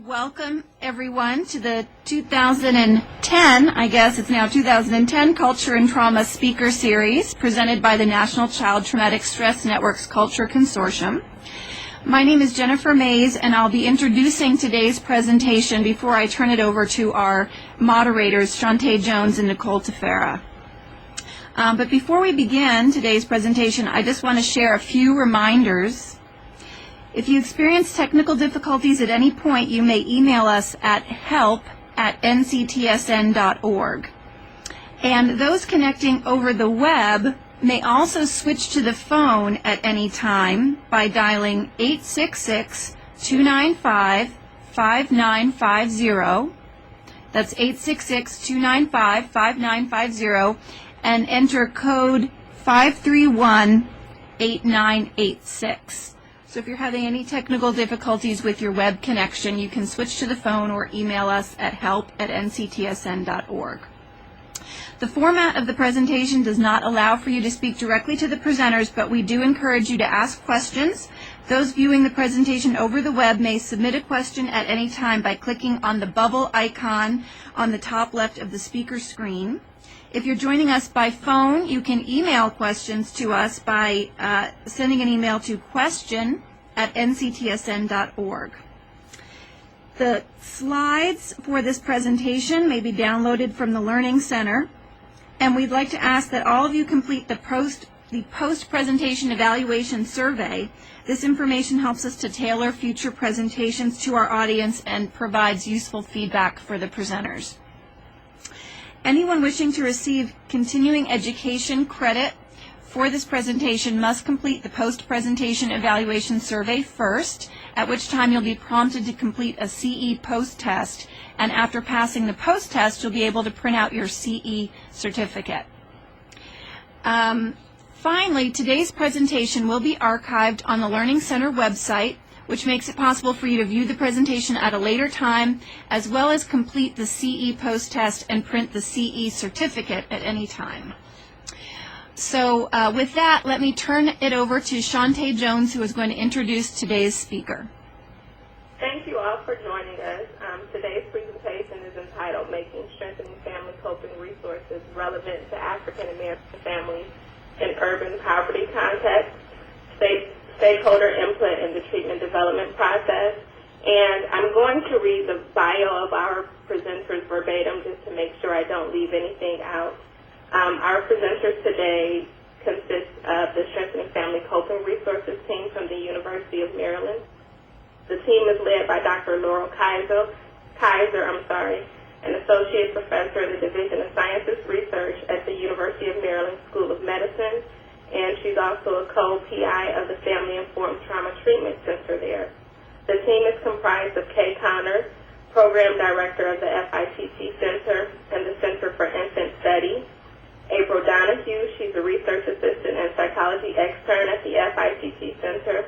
Welcome, everyone, to the 2010, I guess it's now 2010, Culture and Trauma Speaker Series presented by the National Child Traumatic Stress Network's Culture Consortium. My name is Jennifer Mays, and I'll be introducing today's presentation before I turn it over to our moderators, Shantae Jones and Nicole Tefera. But before we begin today's presentation, I just want to share a few reminders. If you experience technical difficulties at any point, you may email us at help@nctsn.org. And those connecting over the web may also switch to the phone at any time by dialing 866-295-5950. That's 866-295-5950, and enter code 531-8986. So if you're having any technical difficulties with your web connection, you can switch to the phone or email us at help@nctsn.org. The format of the presentation does not allow for you to speak directly to the presenters, but we do encourage you to ask questions. Those viewing the presentation over the web may submit a question at any time by clicking on the bubble icon on the top left of the speaker screen. If you're joining us by phone, you can email questions to us by sending an email to question@nctsn.org. The slides for this presentation may be downloaded from the Learning Center, and we'd like to ask that all of you complete the post-presentation evaluation survey. This information helps us to tailor future presentations to our audience and provides useful feedback for the presenters. Anyone wishing to receive continuing education credit for this presentation must complete the post-presentation evaluation survey first, at which time you'll be prompted to complete a CE post-test, and after passing the post-test, you'll be able to print out your CE certificate. Finally, today's presentation will be archived on the Learning Center website, which makes it possible for you to view the presentation at a later time, as well as complete the CE post-test and print the CE certificate at any time. So with that, let me turn it over to Shantae Jones, who is going to introduce today's speaker. Thank you all for joining us. Today's presentation is entitled Making Strengthening Family Coping Resources Relevant to African American Families in Urban Poverty Context, Stakeholder Input in the Treatment Development Process. And I'm going to read the bio of our presenters verbatim just to make sure I don't leave anything out. Our presenters today consist of the Strengthening Family Coping Resources team from the University of Maryland. The team is led by Dr. Laurel Kaiser, an Associate Professor in the Division of Sciences Research at the University of Maryland School of Medicine, and she's also a co-PI of the Family Informed Trauma Treatment Center there. The team is comprised of Kay Connors, Program Director of the FITT Center and the Center for Infant Study; April Donahue, she's a Research Assistant and Psychology Extern at the FITT Center;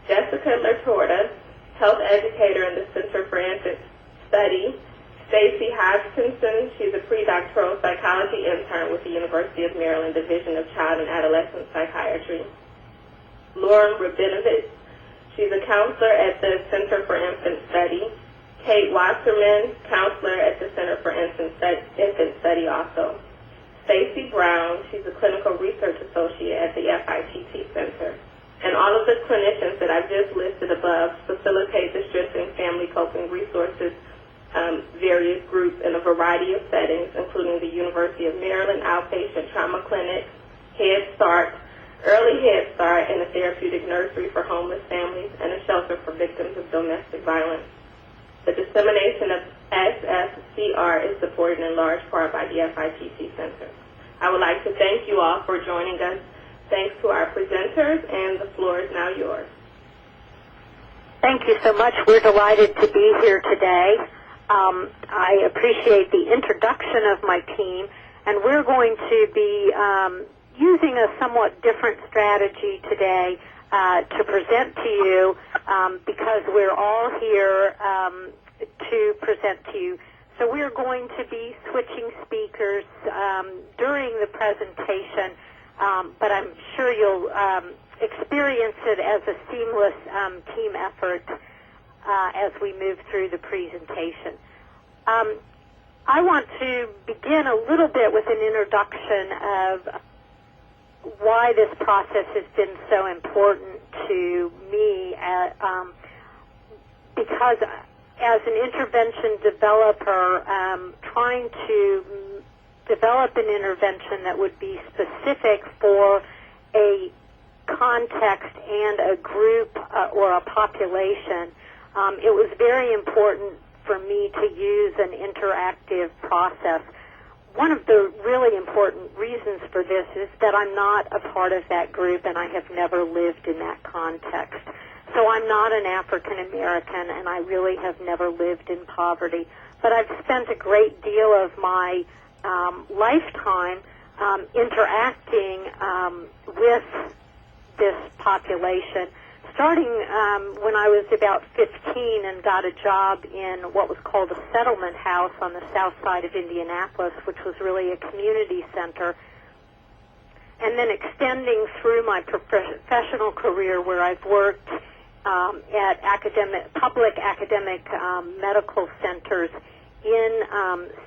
Jessica Latorta, Health Educator in the Center for Infant Study; Stacy Hodgkinson, she's a pre-doctoral psychology intern with the University of Maryland Division of Child and Adolescent Psychiatry; Lauren Rabinovich, she's a counselor at the Center for Infant Study; Kate Wasserman, counselor at the Center for Infant Study also; Stacy Brown, she's a clinical research associate at the FITT Center. And all of the clinicians that I've just listed above facilitate the Strengthening Family Coping Resources various groups in a variety of settings, including the University of Maryland Outpatient Trauma Clinic, Head Start, Early Head Start, and a therapeutic nursery for homeless families, and a shelter for victims of domestic violence. The dissemination of SFCR is supported in large part by the FITT Center. I would like to thank you all for joining us. Thanks to our presenters, and the floor is now yours. Thank you so much. We're delighted to be here today. I appreciate the introduction of my team, and we're going to be using a somewhat different strategy today to present to you because we're all here to present to you. So we're going to be switching speakers during the presentation, but I'm sure you'll experience it as a seamless team effort. as we move through the presentation. I want to begin a little bit with an introduction of why this process has been so important to me, because as an intervention developer, trying to develop an intervention that would be specific for a context and a group or a population, it was very important for me to use an interactive process. One of the really important reasons for this is that I'm not a part of that group and I have never lived in that context. So I'm not an African American and I really have never lived in poverty. But I've spent a great deal of my lifetime interacting with this population, starting when I was about 15 and got a job in what was called a settlement house on the south side of Indianapolis, which was really a community center, and then extending through my professional career where I've worked at public academic medical centers in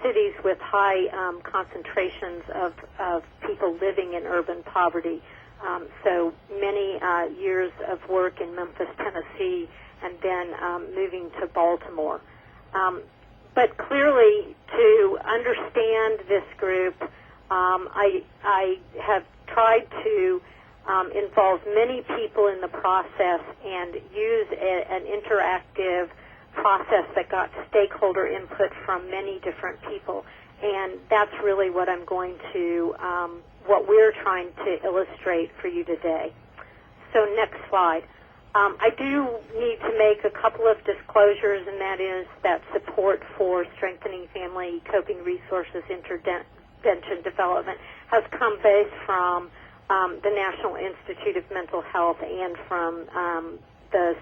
cities with high concentrations of people living in urban poverty. So many years of work in Memphis, Tennessee, and then moving to Baltimore. But clearly, to understand this group, I have tried to involve many people in the process and use an interactive process that got stakeholder input from many different people. And that's really what I'm going to what we're trying to illustrate for you today. So next slide. I do need to make a couple of disclosures, and that is that support for Strengthening Family Coping Resources Intervention Development has come both from the National Institute of Mental Health and from the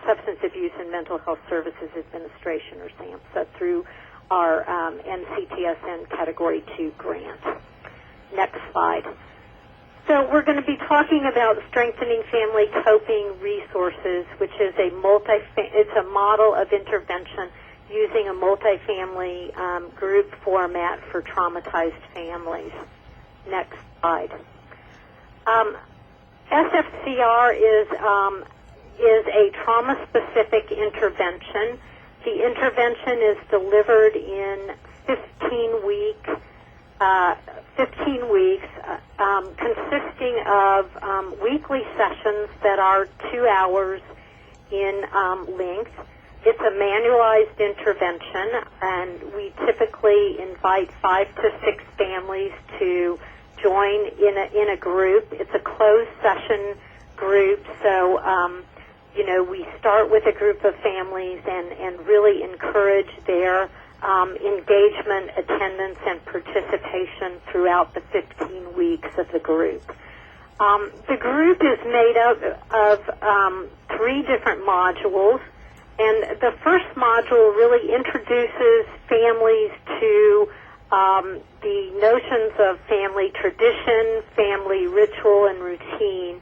Substance Abuse and Mental Health Services Administration, or SAMHSA, through our NCTSN Category 2 grant. Next slide. So we're going to be talking about Strengthening Family Coping Resources, which is it's a model of intervention using a multifamily group format for traumatized families. Next slide. SFCR is a trauma-specific intervention. The intervention is delivered in 15 weeks, consisting of weekly sessions that are 2 hours in length. It's a manualized intervention, and we typically invite 5 to 6 families to join in a group. It's a closed session group, so we start with a group of families and really encourage their engagement, attendance, and participation throughout the 15 weeks of the group. The group is made up of 3 different modules, and the first module really introduces families to the notions of family tradition, family ritual, and routine,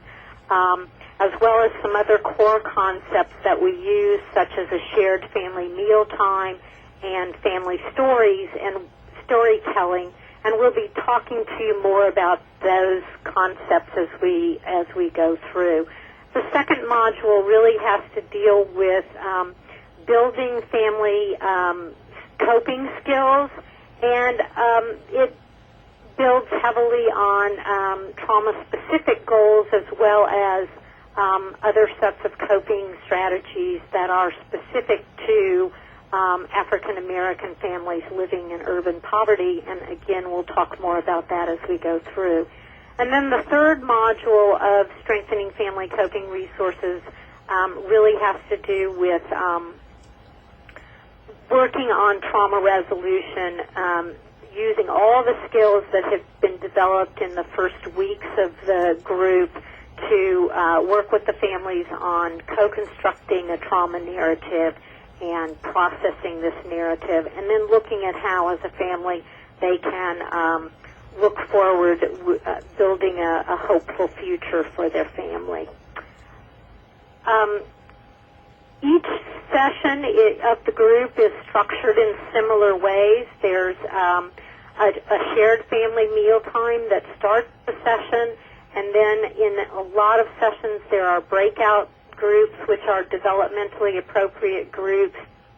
as well as some other core concepts that we use, such as a shared family mealtime and family stories and storytelling. And we'll be talking to you more about those concepts as we go through. The second module really has to deal with building family coping skills, and it builds heavily on trauma-specific goals as well as other sets of coping strategies that are specific to African American families living in urban poverty, and again, we'll talk more about that as we go through. And then the third module of Strengthening Family Coping Resources really has to do with working on trauma resolution, using all the skills that have been developed in the first weeks of the group to work with the families on co-constructing a trauma narrative and processing this narrative, and then looking at how, as a family, they can look forward, building a hopeful future for their family. Each session of the group is structured in similar ways. There's a shared family meal time that starts the session, and then in a lot of sessions there are breakout groups, which are developmentally appropriate groups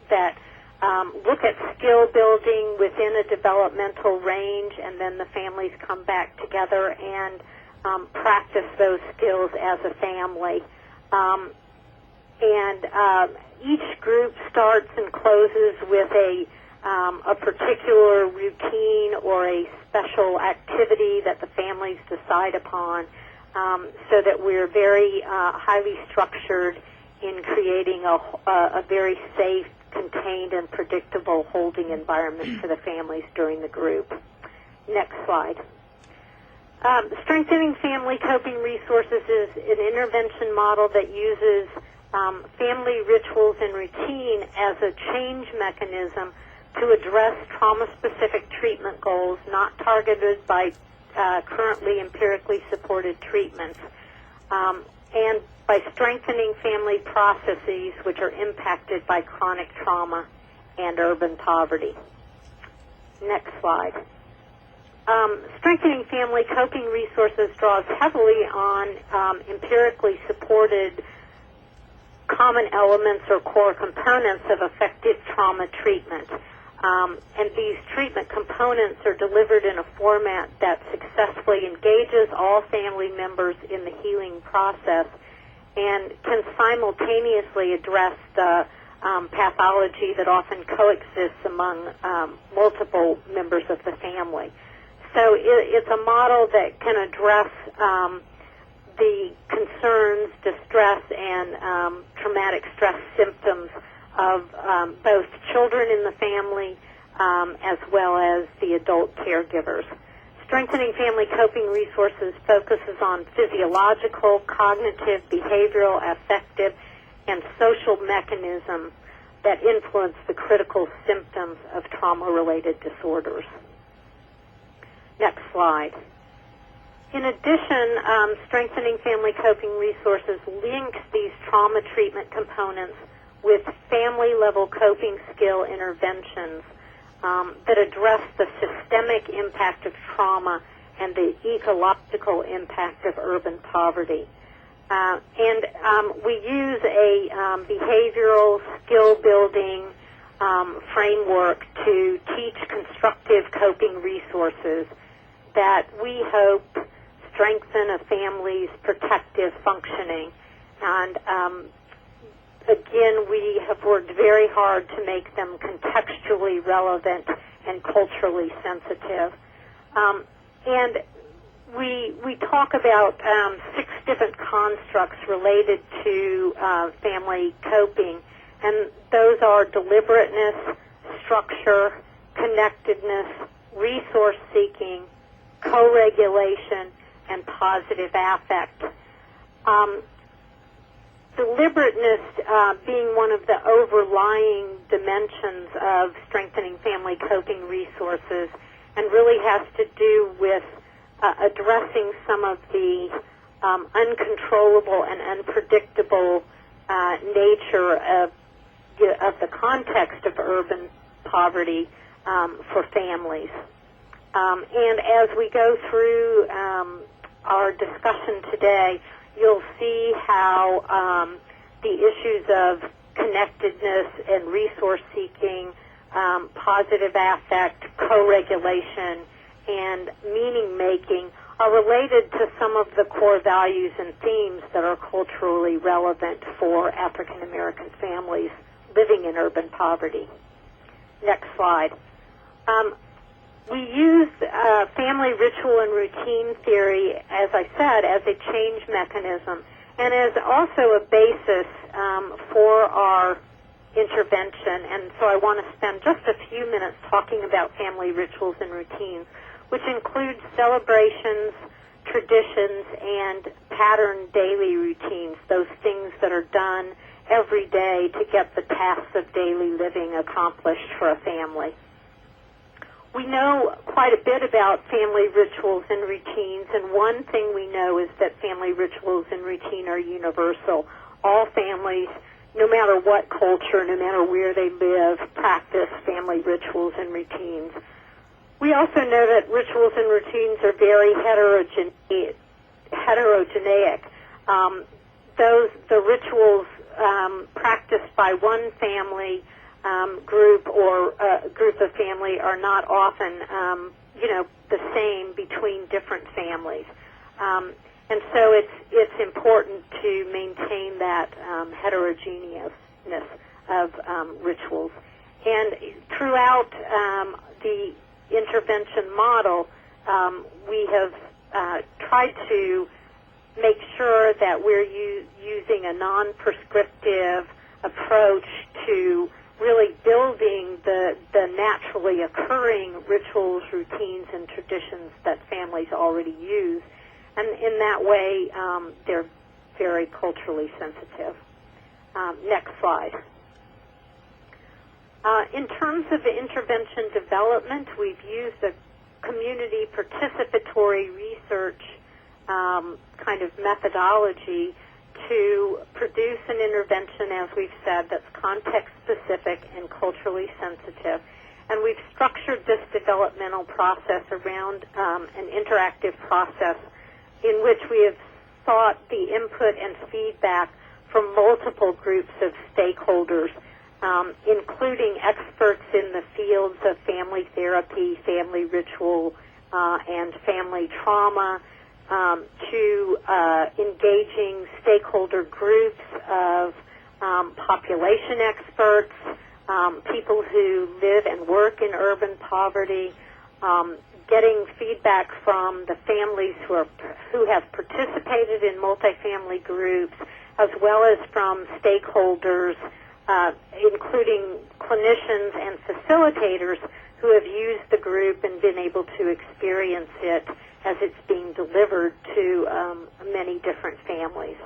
that look at skill building within a developmental range, and then the families come back together and practice those skills as a family. Each group starts and closes with a particular routine or a special activity that the families decide upon, so that we're very highly structured in creating a very safe, contained, and predictable holding environment for the families during the group. Next slide. Strengthening Family Coping Resources is an intervention model that uses family rituals and routine as a change mechanism to address trauma-specific treatment goals not targeted by currently empirically supported treatments, and by strengthening family processes which are impacted by chronic trauma and urban poverty. Next slide. Strengthening Family Coping Resources draws heavily on empirically supported common elements or core components of effective trauma treatment. And these treatment components are delivered in a format that successfully engages all family members in the healing process and can simultaneously address the pathology that often coexists among multiple members of the family. So it's a model that can address the concerns, distress, and traumatic stress symptoms of both children in the family as well as the adult caregivers. Strengthening Family Coping Resources focuses on physiological, cognitive, behavioral, affective, and social mechanisms that influence the critical symptoms of trauma-related disorders. Next slide. In addition, Strengthening Family Coping Resources links these trauma treatment components with family-level coping skill interventions that address the systemic impact of trauma and the ecological impact of urban poverty. We use a behavioral skill-building framework to teach constructive coping resources that we hope strengthen a family's protective functioning. And again, we have worked very hard to make them contextually relevant and culturally sensitive. And we talk about 6 different constructs related to family coping, and those are deliberateness, structure, connectedness, resource seeking, co-regulation, and positive affect. Deliberateness being one of the overlying dimensions of strengthening family coping resources, and really has to do with addressing some of the uncontrollable and unpredictable nature of the context of urban poverty for families. And as we go through our discussion today, you'll see how the issues of connectedness and resource seeking, positive affect, co-regulation, and meaning making are related to some of the core values and themes that are culturally relevant for African American families living in urban poverty. Next slide. We use family ritual and routine theory, as I said, as a change mechanism and as also a basis for our intervention. And so I want to spend just a few minutes talking about family rituals and routines, which include celebrations, traditions, and patterned daily routines, those things that are done every day to get the tasks of daily living accomplished for a family. We know quite a bit about family rituals and routines, and one thing we know is that family rituals and routine are universal. All families no matter what culture, no matter where they live, practice family rituals and routines. We also know that rituals and routines are very heterogeneic. The rituals practiced by one family group or group of family are not often, the same between different families. And so it's important to maintain that heterogeneousness of rituals. And throughout the intervention model, we have tried to make sure that we're using a non-prescriptive approach to really building the naturally occurring rituals, routines, and traditions that families already use. And in that way, they're very culturally sensitive. Next slide. In terms of the intervention development, we've used a community participatory research kind of methodology to produce an intervention, as we've said, that's context-specific and culturally sensitive. And we've structured this developmental process around an interactive process in which we have sought the input and feedback from multiple groups of stakeholders, including experts in the fields of family therapy, family ritual, and family trauma, to engaging stakeholder groups of population experts, people who live and work in urban poverty, getting feedback from the families who have participated in multifamily groups, as well as from stakeholders, including clinicians and facilitators who have used the group and been able to experience it as it's being delivered to many different families.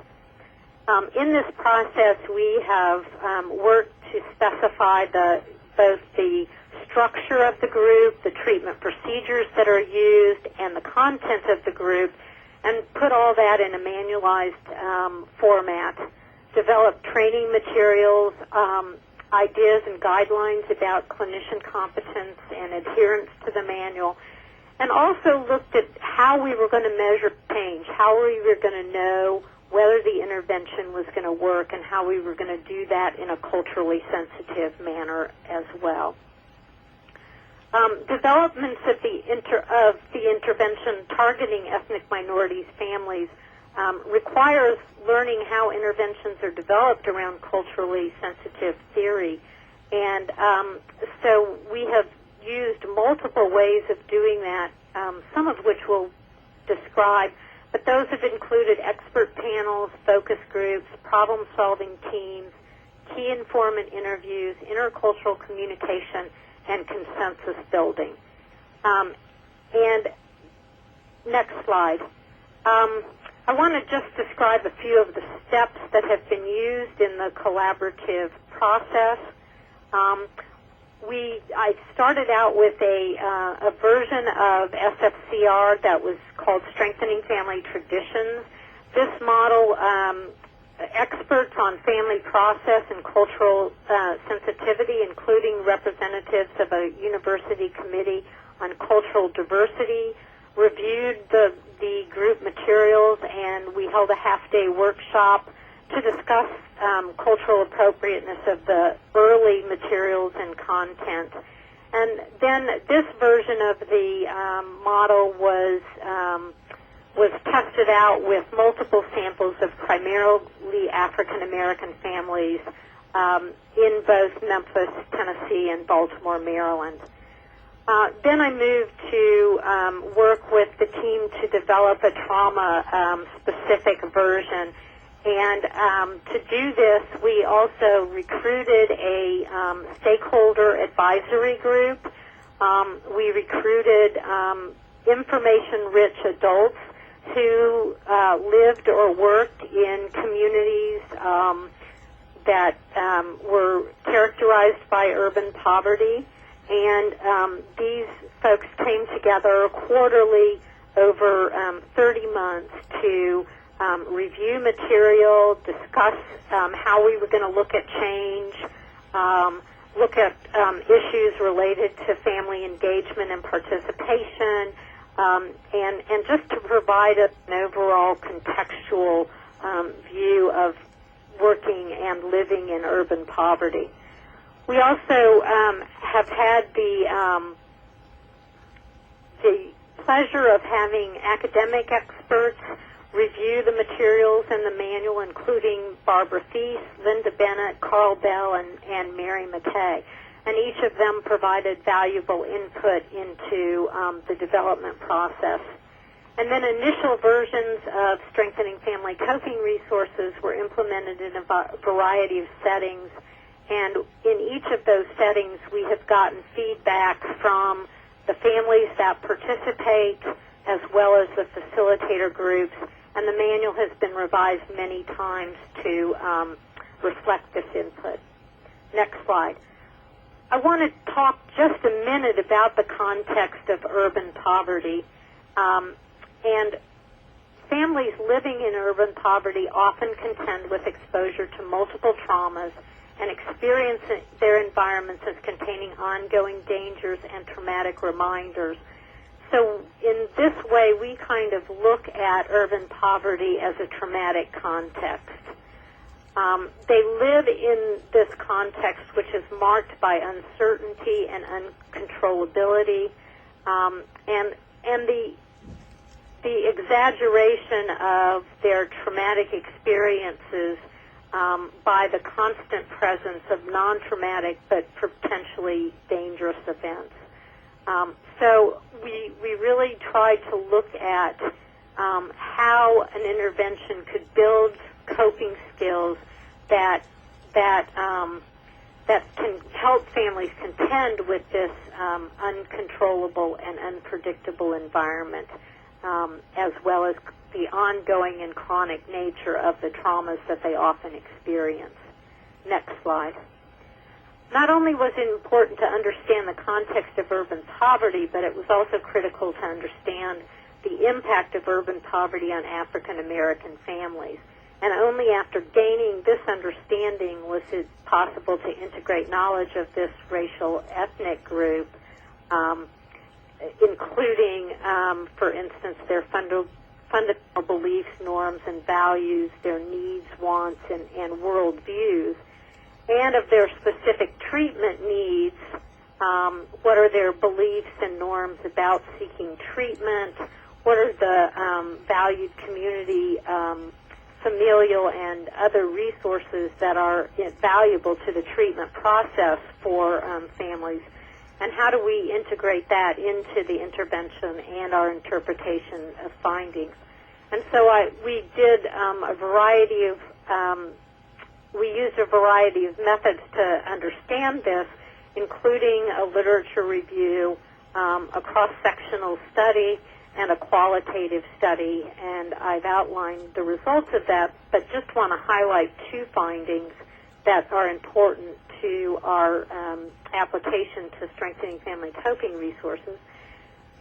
In this process, we have worked to specify both the structure of the group, the treatment procedures that are used, and the content of the group, and put all that in a manualized format, developed training materials, ideas and guidelines about clinician competence and adherence to the manual, and also looked at how we were going to measure change, how we were going to know whether the intervention was going to work, and how we were going to do that in a culturally sensitive manner as well. Developments of the intervention targeting ethnic minorities families requires learning how interventions are developed around culturally sensitive theory. And so we have used multiple ways of doing that, some of which we'll describe, but those have included expert panels, focus groups, problem-solving teams, key informant interviews, intercultural communication, and consensus building. And next slide. I want to just describe a few of the steps that have been used in the collaborative process. I started out with a version of SFCR that was called Strengthening Family Traditions. This model, experts on family process and cultural sensitivity, including representatives of a university committee on cultural diversity, reviewed the group materials, and we held a half-day workshop to discuss cultural appropriateness of the early materials and content. And then this version of the model was tested out with multiple samples of primarily African-American families in both Memphis, Tennessee, and Baltimore, Maryland. Then I moved to work with the team to develop a trauma-specific version. And to do this, we also recruited a stakeholder advisory group. We recruited information-rich adults who lived or worked in communities that were characterized by urban poverty. And these folks came together quarterly over 30 months to review material, discuss how we were going to look at change, look at issues related to family engagement and participation, and just to provide an overall contextual view of working and living in urban poverty. We also have had the pleasure of having academic experts review the materials in the manual, including Barbara Feast, Linda Bennett, Carl Bell, and Mary McKay. And each of them provided valuable input into the development process. And then initial versions of Strengthening Family Coping Resources were implemented in a variety of settings. And in each of those settings, we have gotten feedback from the families that participate as well as the facilitator groups. And the manual has been revised many times to reflect this input. Next slide. I want to talk just a minute about the context of urban poverty. And families living in urban poverty often contend with exposure to multiple traumas and experience their environments as containing ongoing dangers and traumatic reminders. So in this way, we kind of look at urban poverty as a traumatic context. They live in this context, which is marked by uncertainty and uncontrollability, and the exaggeration of their traumatic experiences by the constant presence of non-traumatic but potentially dangerous events. So we really try to look at how an intervention could build coping skills that can help families contend with this uncontrollable and unpredictable environment, as well as the ongoing and chronic nature of the traumas that they often experience. Next slide. Not only was it important to understand the context of urban poverty, but it was also critical to understand the impact of urban poverty on African American families. And only after gaining this understanding was it possible to integrate knowledge of this racial ethnic group, including, for instance, their fundamental beliefs, norms, and values, their needs, wants, and worldviews, and of their specific treatment needs. What are their beliefs and norms about seeking treatment? What are the valued community, familial, and other resources that are valuable to the treatment process for families? And how do we integrate that into the intervention and our interpretation of findings? And so we did we used a variety of methods to understand this, including a literature review, a cross-sectional study, and a qualitative study. And I've outlined the results of that, but just want to highlight two findings that are important to our application to Strengthening Family Coping Resources.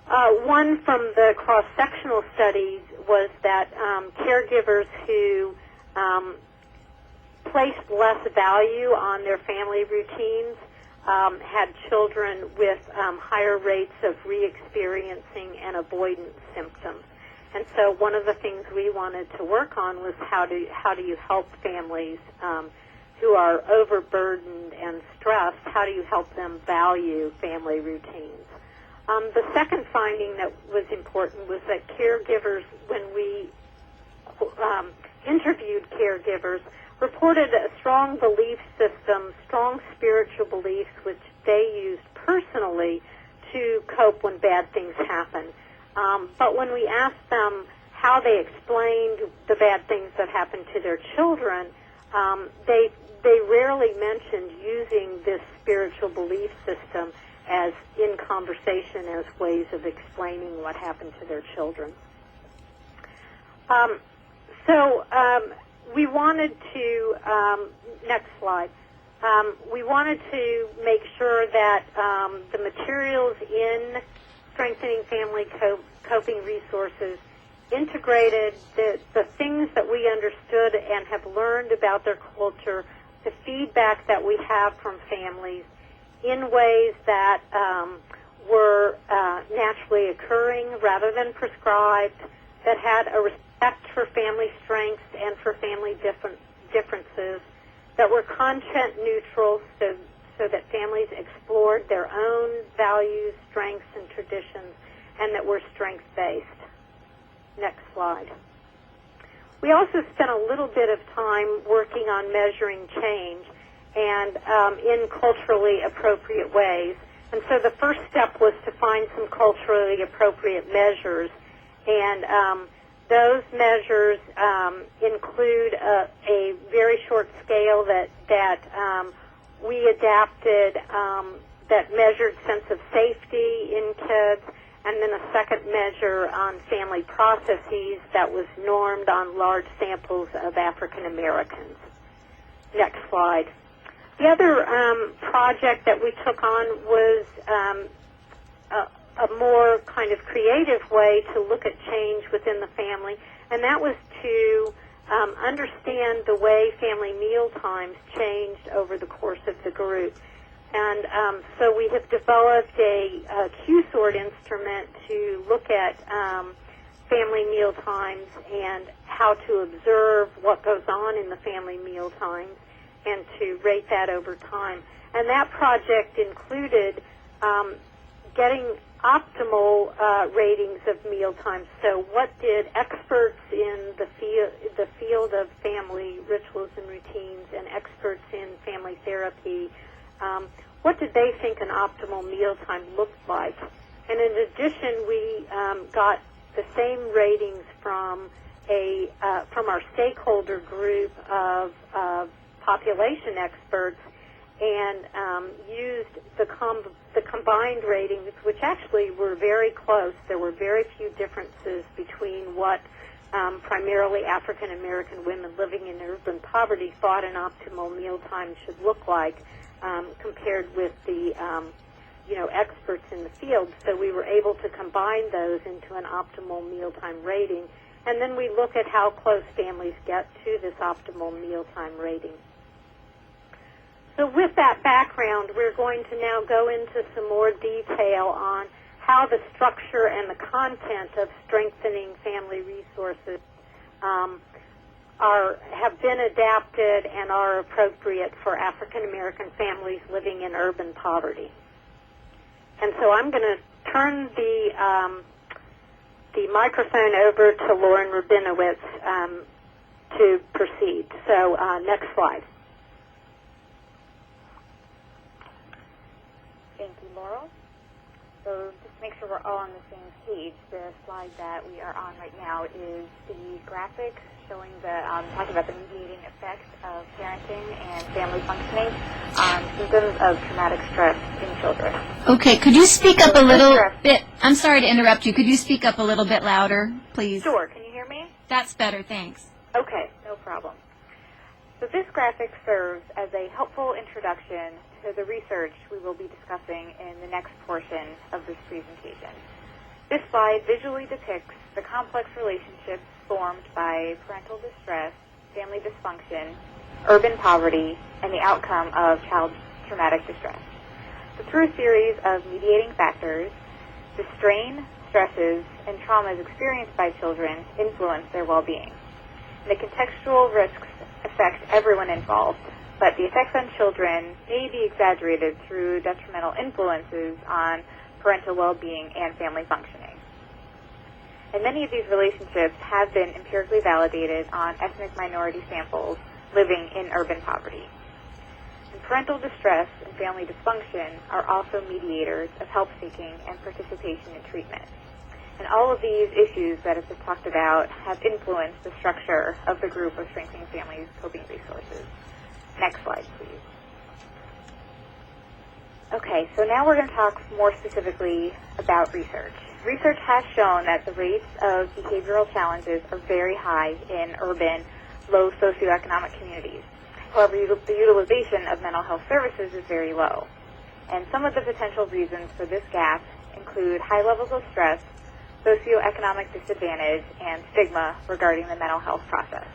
One from the cross-sectional studies was that caregivers who placed less value on their family routines had children with higher rates of re-experiencing and avoidance symptoms. And so one of the things we wanted to work on was how do you help families who are overburdened and stressed, how do you help them value family routines? The second finding that was important was that caregivers, when we interviewed caregivers, reported a strong belief system, strong spiritual beliefs, which they used personally to cope when bad things happen. But when we asked them how they explained the bad things that happened to their children, they rarely mentioned using this spiritual belief system as in conversation as ways of explaining what happened to their children. We wanted to, next slide, we wanted to make sure that the materials in Strengthening Family Coping Resources integrated the things that we understood and have learned about their culture, the feedback that we have from families in ways that were naturally occurring rather than prescribed, that had a respect for family strengths and for family differences, that were content neutral so that families explored their own values, strengths, and traditions, and that were strength-based. Next slide. We also spent a little bit of time working on measuring change and in culturally appropriate ways. And so the first step was to find some culturally appropriate measures. And those measures include a very short scale that we adapted that measured sense of safety in kids, and then a second measure on family processes that was normed on large samples of African Americans. Next slide. The other project that we took on was a more kind of creative way to look at change within the family, and that was to understand the way family meal times changed over the course of the group. And so we have developed a Q-sort instrument to look at family meal times and how to observe what goes on in the family meal times and to rate that over time. And that project included getting optimal ratings of meal times. So what did experts in the field of family rituals and routines and experts in family therapy, what did they think an optimal mealtime looked like? And in addition, we got the same ratings from our stakeholder group of population experts, and used the combined ratings, which actually were very close. There were very few differences between what primarily African American women living in urban poverty thought an optimal mealtime should look like, compared with the experts in the field. So we were able to combine those into an optimal mealtime rating, and then we look at how close families get to this optimal mealtime rating. So with that background, we're going to now go into some more detail on how the structure and the content of strengthening family resources have been adapted and are appropriate for African American families living in urban poverty. And so I'm going to turn the microphone over to Lauren Rabinowitz to proceed. So next slide. Thank you, Laurel. So just to make sure we're all on the same page, the slide that we are on right now is the graphic showing talking about the mediating effects of parenting and family functioning on symptoms of traumatic stress in children. Okay, could you speak up a little bit? I'm sorry to interrupt you. Could you speak up a little bit louder, please? Sure. Can you hear me? That's better, thanks. Okay, no problem. So this graphic serves as a helpful introduction to the research we will be discussing in the next portion of this presentation. This slide visually depicts the complex relationships formed by parental distress, family dysfunction, urban poverty, and the outcome of child traumatic distress. So through a series of mediating factors, the strain, stresses, and traumas experienced by children influence their well-being. The contextual risks affect everyone involved, but the effects on children may be exaggerated through detrimental influences on parental well-being and family functioning. And many of these relationships have been empirically validated on ethnic minority samples living in urban poverty. And parental distress and family dysfunction are also mediators of help-seeking and participation in treatment. And all of these issues that have been talked about have influenced the structure of the group of Strengthening Families Coping Resources. Next slide, please. Okay, so now we're going to talk more specifically about research. Research has shown that the rates of behavioral challenges are very high in urban, low socioeconomic communities. However, the utilization of mental health services is very low. And some of the potential reasons for this gap include high levels of stress, socioeconomic disadvantage, and stigma regarding the mental health process.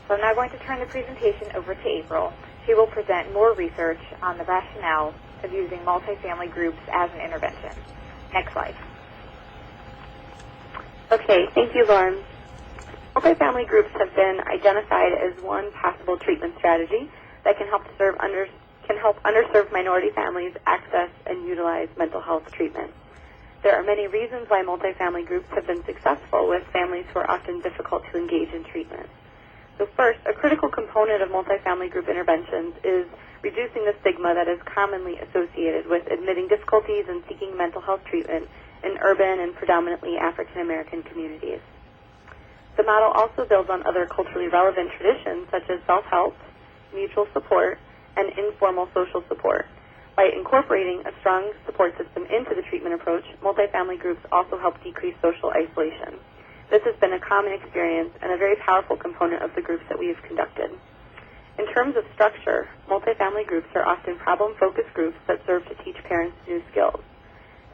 So I'm now going to turn the presentation over to April. She will present more research on the rationale of using multifamily groups as an intervention. Next slide. Okay, thank you, Lauren. Multifamily groups have been identified as one possible treatment strategy that can help underserved minority families access and utilize mental health treatment. There are many reasons why multifamily groups have been successful with families who are often difficult to engage in treatment. So first, a critical component of multifamily group interventions is reducing the stigma that is commonly associated with admitting difficulties in seeking mental health treatment in urban and predominantly African American communities. The model also builds on other culturally relevant traditions such as self-help, mutual support, and informal social support. By incorporating a strong support system into the treatment approach, multifamily groups also help decrease social isolation. This has been a common experience and a very powerful component of the groups that we have conducted. In terms of structure, multifamily groups are often problem-focused groups that serve to teach parents new skills.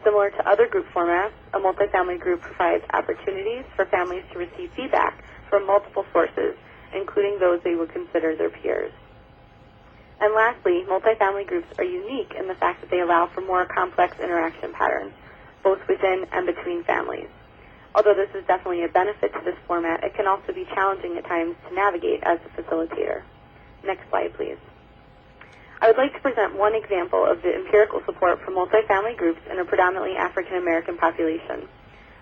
Similar to other group formats, a multifamily group provides opportunities for families to receive feedback from multiple sources, including those they would consider their peers. And lastly, multifamily groups are unique in the fact that they allow for more complex interaction patterns, both within and between families. Although this is definitely a benefit to this format, it can also be challenging at times to navigate as a facilitator. Next slide, please. I would like to present one example of the empirical support for multifamily groups in a predominantly African American population.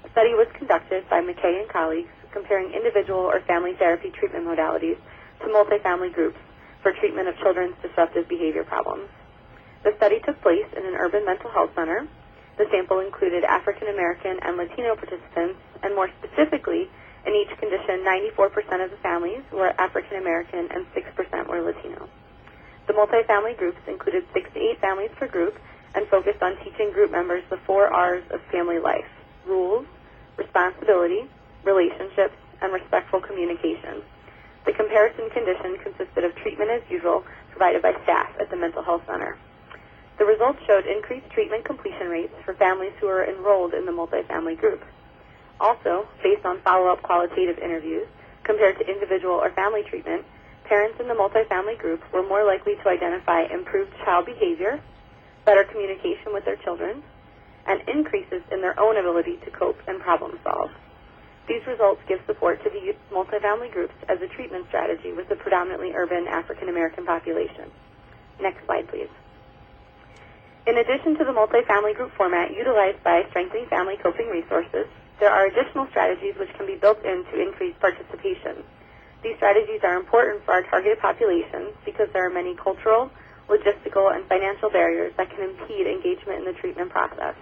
A study was conducted by McKay and colleagues comparing individual or family therapy treatment modalities to multifamily groups for treatment of children's disruptive behavior problems. The study took place in an urban mental health center. The sample included African American and Latino participants, and more specifically, in each condition, 94% of the families were African American and 6% were Latino. The multifamily groups included 6 to 8 families per group and focused on teaching group members the 4 R's of family life: rules, responsibility, relationships, and respectful communication. The comparison condition consisted of treatment as usual provided by staff at the mental health center. The results showed increased treatment completion rates for families who were enrolled in the multifamily group. Also, based on follow-up qualitative interviews, compared to individual or family treatment, parents in the multifamily group were more likely to identify improved child behavior, better communication with their children, and increases in their own ability to cope and problem solve. These results give support to the use of multifamily groups as a treatment strategy with a predominantly urban African American population. Next slide, please. In addition to the multifamily group format utilized by Strengthening Family Coping Resources, there are additional strategies which can be built in to increase participation. These strategies are important for our targeted populations because there are many cultural, logistical, and financial barriers that can impede engagement in the treatment process.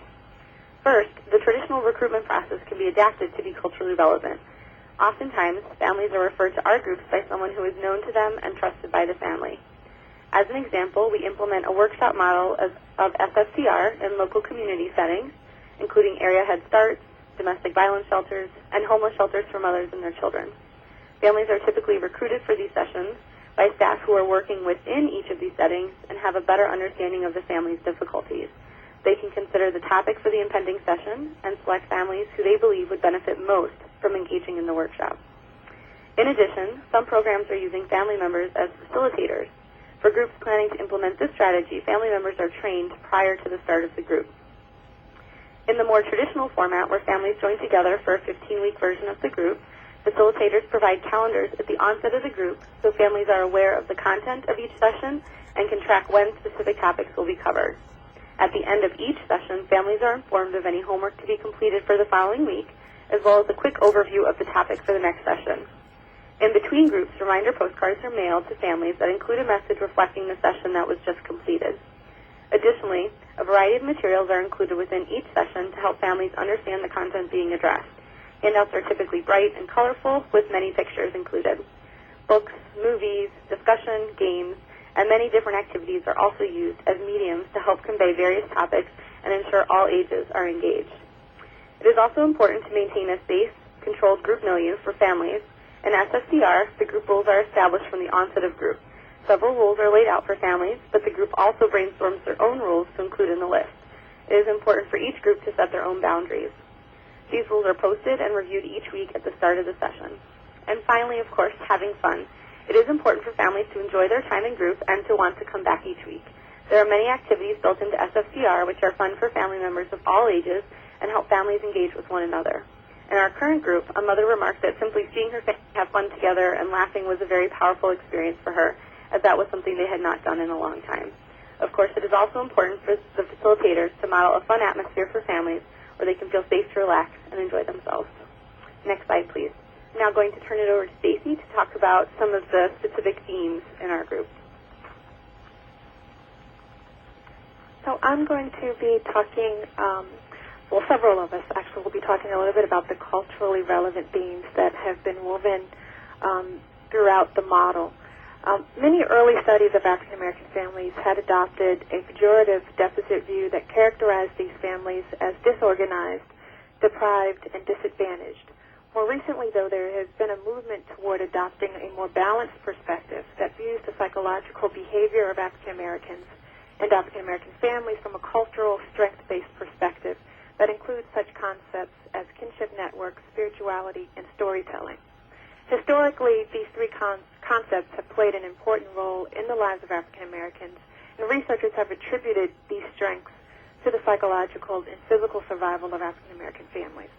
First, the traditional recruitment process can be adapted to be culturally relevant. Oftentimes, families are referred to our groups by someone who is known to them and trusted by the family. As an example, we implement a workshop model of SFCR in local community settings, including area Head Starts, domestic violence shelters, and homeless shelters for mothers and their children. Families are typically recruited for these sessions by staff who are working within each of these settings and have a better understanding of the family's difficulties. They can consider the topic for the impending session and select families who they believe would benefit most from engaging in the workshop. In addition, some programs are using family members as facilitators. For groups planning to implement this strategy, family members are trained prior to the start of the group. In the more traditional format, where families join together for a 15-week version of the group, facilitators provide calendars at the onset of the group so families are aware of the content of each session and can track when specific topics will be covered. At the end of each session, families are informed of any homework to be completed for the following week, as well as a quick overview of the topic for the next session. In between groups, reminder postcards are mailed to families that include a message reflecting the session that was just completed. Additionally, a variety of materials are included within each session to help families understand the content being addressed. Handouts are typically bright and colorful, with many pictures included. Books, movies, discussion, games, and many different activities are also used as mediums to help convey various topics and ensure all ages are engaged. It is also important to maintain a safe, controlled group milieu for families. In SFCR, the group rules are established from the onset of group. Several rules are laid out for families, but the group also brainstorms their own rules to include in the list. It is important for each group to set their own boundaries. These rules are posted and reviewed each week at the start of the session. And finally, of course, having fun. It is important for families to enjoy their time in group and to want to come back each week. There are many activities built into SFCR which are fun for family members of all ages and help families engage with one another. In our current group, a mother remarked that simply seeing her family have fun together and laughing was a very powerful experience for her, as that was something they had not done in a long time. Of course, it is also important for the facilitators to model a fun atmosphere for families where they can feel safe to relax and enjoy themselves. Next slide, please. I'm now going to turn it over to Stacy to talk about some of the specific themes in our group. So I'm going to be talking, several of us actually will be talking a little bit about the culturally relevant themes that have been woven throughout the model. Many early studies of African American families had adopted a pejorative deficit view that characterized these families as disorganized, deprived, and disadvantaged. More recently, though, there has been a movement toward adopting a more balanced perspective that views the psychological behavior of African Americans and African American families from a cultural, strength-based perspective that includes such concepts as kinship networks, spirituality, and storytelling. Historically, these three concepts have played an important role in the lives of African Americans, and researchers have attributed these strengths to the psychological and physical survival of African American families.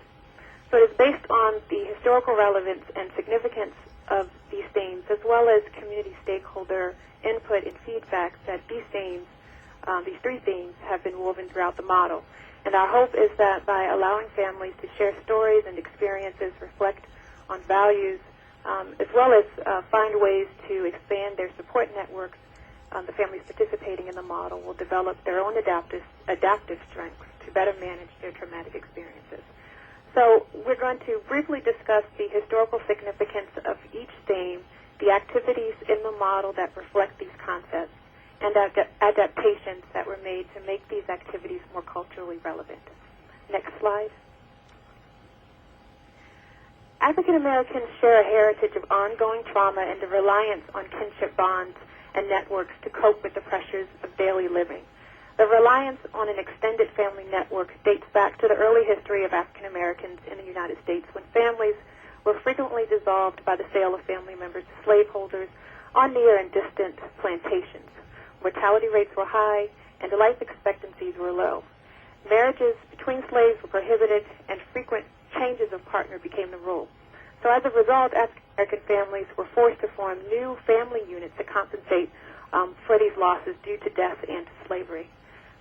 So it is based on the historical relevance and significance of these themes, as well as community stakeholder input and feedback, that these three themes have been woven throughout the model. And our hope is that by allowing families to share stories and experiences, reflect on values, as well as find ways to expand their support networks, the families participating in the model will develop their own adaptive strengths to better manage their traumatic experiences. So we're going to briefly discuss the historical significance of each theme, the activities in the model that reflect these concepts, and adaptations that were made to make these activities more culturally relevant. Next slide. African Americans share a heritage of ongoing trauma and a reliance on kinship bonds and networks to cope with the pressures of daily living. The reliance on an extended family network dates back to the early history of African Americans in the United States, when families were frequently dissolved by the sale of family members to slaveholders on near and distant plantations. Mortality rates were high, and life expectancies were low. Marriages between slaves were prohibited, and frequent changes of partner became the rule. So as a result, African American families were forced to form new family units to compensate for these losses due to death and to slavery.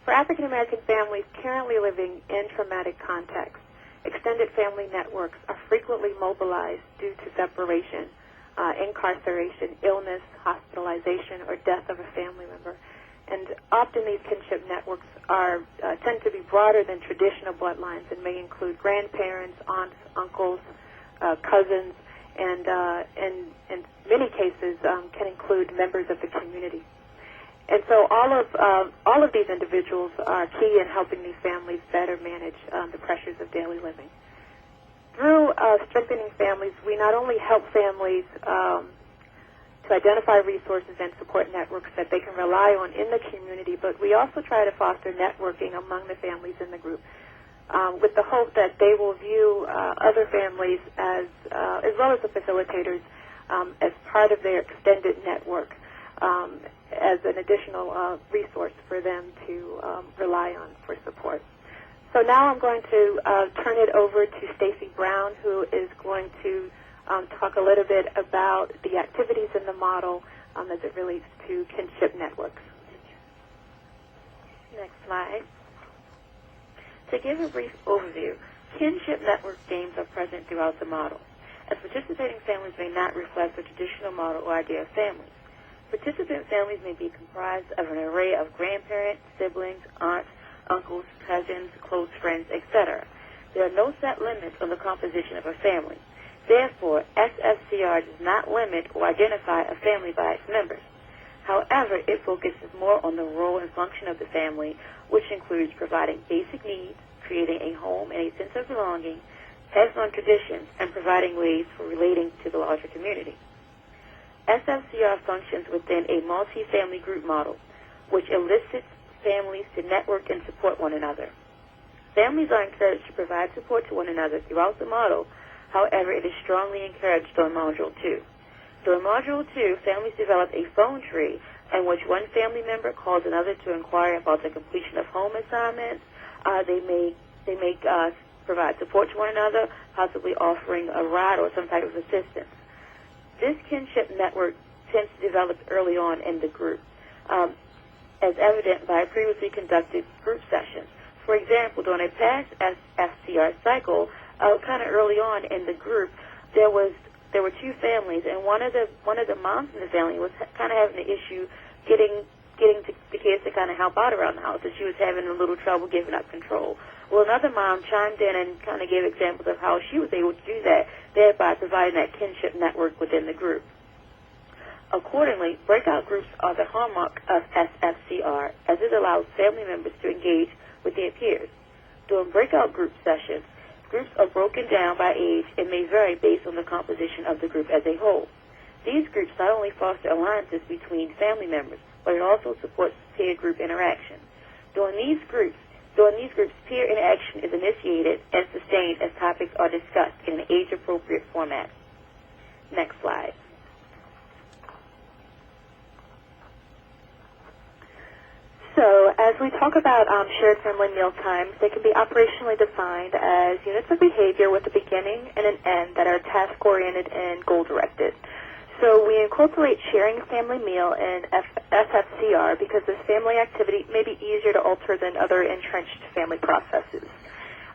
For African American families currently living in traumatic contexts, extended family networks are frequently mobilized due to separation, incarceration, illness, hospitalization, or death of a family member. And often these kinship networks tend to be broader than traditional bloodlines and may include grandparents, aunts, uncles, cousins, and in many cases can include members of the community. And so all of these individuals are key in helping these families better manage the pressures of daily living. Through strengthening families, we not only help families to identify resources and support networks that they can rely on in the community, but we also try to foster networking among the families in the group, with the hope that they will view other families as well as the facilitators as part of their extended network, as an additional resource for them to rely on for support. So now I'm going to turn it over to Stacy Brown, who is going to talk a little bit about the activities in the model as it relates to kinship networks. Next slide. To give a brief overview, kinship network themes are present throughout the model, as participating families may not reflect the traditional model or idea of families. Participant families may be comprised of an array of grandparents, siblings, aunts, uncles, cousins, close friends, etc. There are no set limits on the composition of a family. Therefore, SFCR does not limit or identify a family by its members. However, it focuses more on the role and function of the family, which includes providing basic needs, creating a home and a sense of belonging, passing on traditions, and providing ways for relating to the larger community. SFCR functions within a multi-family group model, which elicits families to network and support one another. Families are encouraged to provide support to one another throughout the model. However, it is strongly encouraged during Module 2. During Module 2, families develop a phone tree in which one family member calls another to inquire about the completion of home assignments. They may provide support to one another, possibly offering a ride or some type of assistance. This kinship network tends to develop early on in the group, as evident by previously conducted group sessions. For example, during a past FCR cycle, kind of early on in the group, there were two families, and one of the moms in the family was kind of having an issue getting the kids to kind of help out around the house, and she was having a little trouble giving up control. Well, another mom chimed in and kind of gave examples of how she was able to do that, thereby providing that kinship network within the group. Accordingly, breakout groups are the hallmark of SFCR, as it allows family members to engage with their peers. During breakout group sessions, groups are broken down by age and may vary based on the composition of the group as a whole. These groups not only foster alliances between family members, but it also supports peer group interaction. During these groups, peer interaction is initiated and sustained as topics are discussed in an age-appropriate format. Next slide. So, as we talk about shared family meal times, they can be operationally defined as units of behavior with a beginning and an end that are task-oriented and goal-directed. So we incorporate sharing a family meal in SFCR because this family activity may be easier to alter than other entrenched family processes.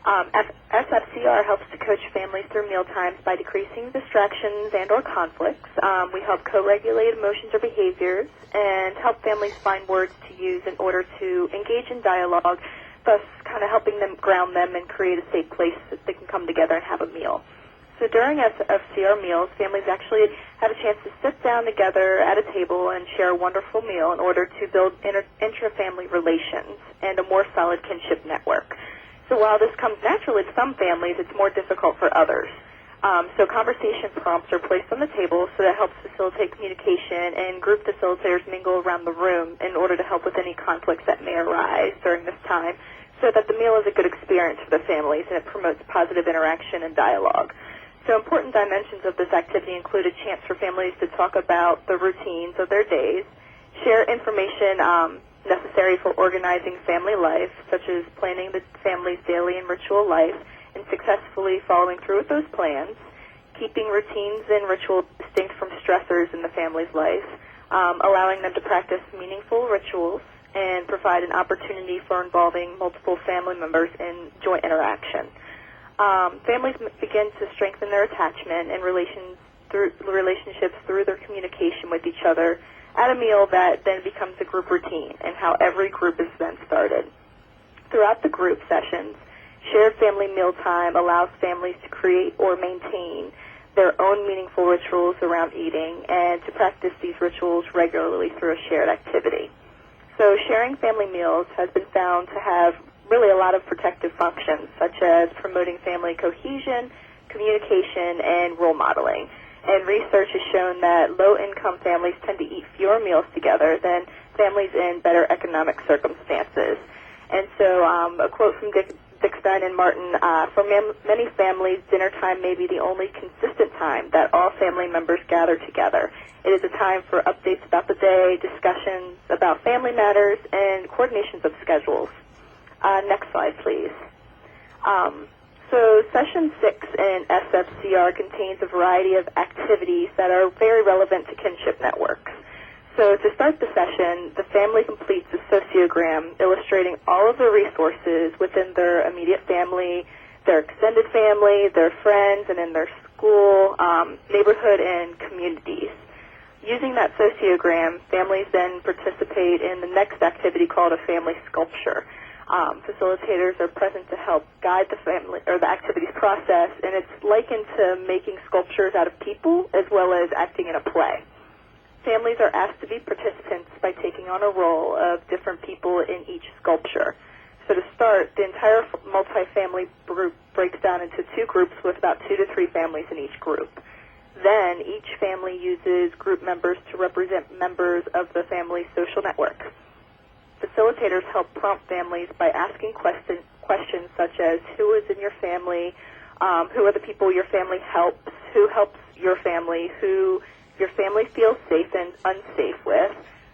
SFCR helps to coach families through meal times by decreasing distractions and or conflicts. We help co-regulate emotions or behaviors and help families find words to use in order to engage in dialogue, thus kind of helping them ground them and create a safe place that they can come together and have a meal. So during SFCR meals, families actually have a chance to sit down together at a table and share a wonderful meal in order to build intra-family relations and a more solid kinship network. So while this comes naturally to some families, it's more difficult for others. So conversation prompts are placed on the table, so that helps facilitate communication, and group facilitators mingle around the room in order to help with any conflicts that may arise during this time, so that the meal is a good experience for the families and it promotes positive interaction and dialogue. So important dimensions of this activity include a chance for families to talk about the routines of their days, share information necessary for organizing family life, such as planning the family's daily and ritual life, and successfully following through with those plans, keeping routines and rituals distinct from stressors in the family's life, allowing them to practice meaningful rituals, and provide an opportunity for involving multiple family members in joint interaction. Families begin to strengthen their attachment and relationships through their communication with each other at a meal that then becomes a group routine, and how every group is then started. Throughout the group sessions, shared family meal time allows families to create or maintain their own meaningful rituals around eating and to practice these rituals regularly through a shared activity. So sharing family meals has been found to have really a lot of protective functions, such as promoting family cohesion, communication, and role modeling. And research has shown that low-income families tend to eat fewer meals together than families in better economic circumstances. And so a quote from Dick Stein and Martin, for many families, dinner time may be the only consistent time that all family members gather together. It is a time for updates about the day, discussions about family matters, and coordinations of schedules. Next slide, please. So Session 6 in SFCR contains a variety of activities that are very relevant to kinship networks. So to start the session, the family completes a sociogram illustrating all of the resources within their immediate family, their extended family, their friends, and in their school, neighborhood, and communities. Using that sociogram, families then participate in the next activity called a family sculpture. Facilitators are present to help guide the family or the activities process, and it's likened to making sculptures out of people as well as acting in a play. Families are asked to be participants by taking on a role of different people in each sculpture. So to start, the entire multifamily group breaks down into two groups with about 2 to 3 families in each group. Then each family uses group members to represent members of the family's social network. facilitators help prompt families by asking questions such as who is in your family, who are the people your family helps, who helps your family, who your family feels safe and unsafe with,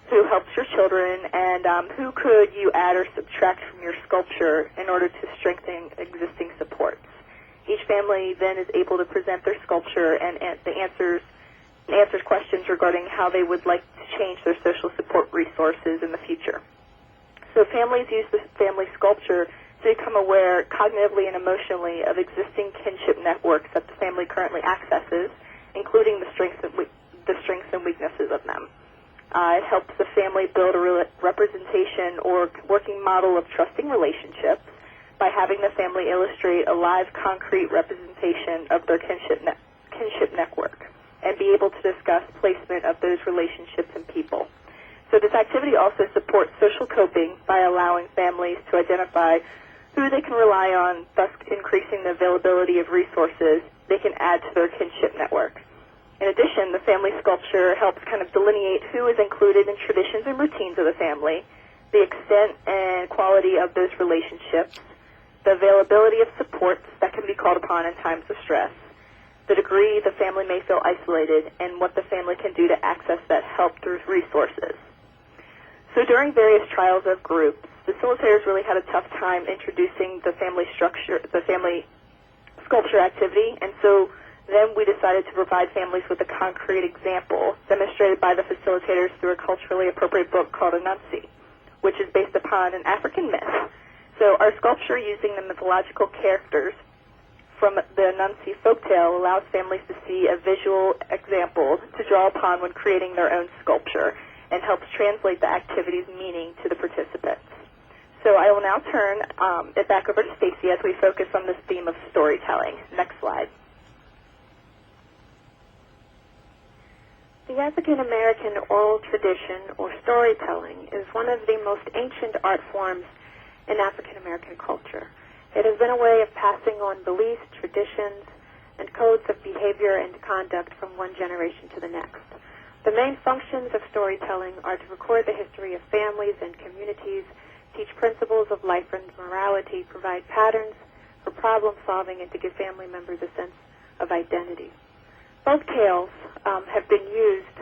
who helps your children, and who could you add or subtract from your sculpture in order to strengthen existing supports. Each family then is able to present their sculpture and the answers questions regarding how they would like to change their social support resources in the future. So families use the family sculpture to become aware cognitively and emotionally of existing kinship networks that the family currently accesses, including the strengths and weaknesses of them. It helps the family build a representation or working model of trusting relationships by having the family illustrate a live, concrete representation of their kinship network and be able to discuss placement of those relationships and people. So this activity also supports social coping by allowing families to identify who they can rely on, thus increasing the availability of resources they can add to their kinship network. In addition, the family sculpture helps kind of delineate who is included in traditions and routines of the family, the extent and quality of those relationships, the availability of supports that can be called upon in times of stress, the degree the family may feel isolated, and what the family can do to access that help through resources. So during various trials of groups, facilitators really had a tough time introducing the family sculpture activity, and so then we decided to provide families with a concrete example demonstrated by the facilitators through a culturally appropriate book called Anansi, which is based upon an African myth. So our sculpture, using the mythological characters from the Anansi folktale, allows families to see a visual example to draw upon when creating their own sculpture and helps translate the activity's meaning to the participants. So I will now turn it back over to Stacy as we focus on this theme of storytelling. Next slide. The African American oral tradition, or storytelling, is one of the most ancient art forms in African American culture. It has been a way of passing on beliefs, traditions, and codes of behavior and conduct from one generation to the next. The main functions of storytelling are to record the history of families and communities, teach principles of life and morality, provide patterns for problem solving, and to give family members a sense of identity. Folk tales have been used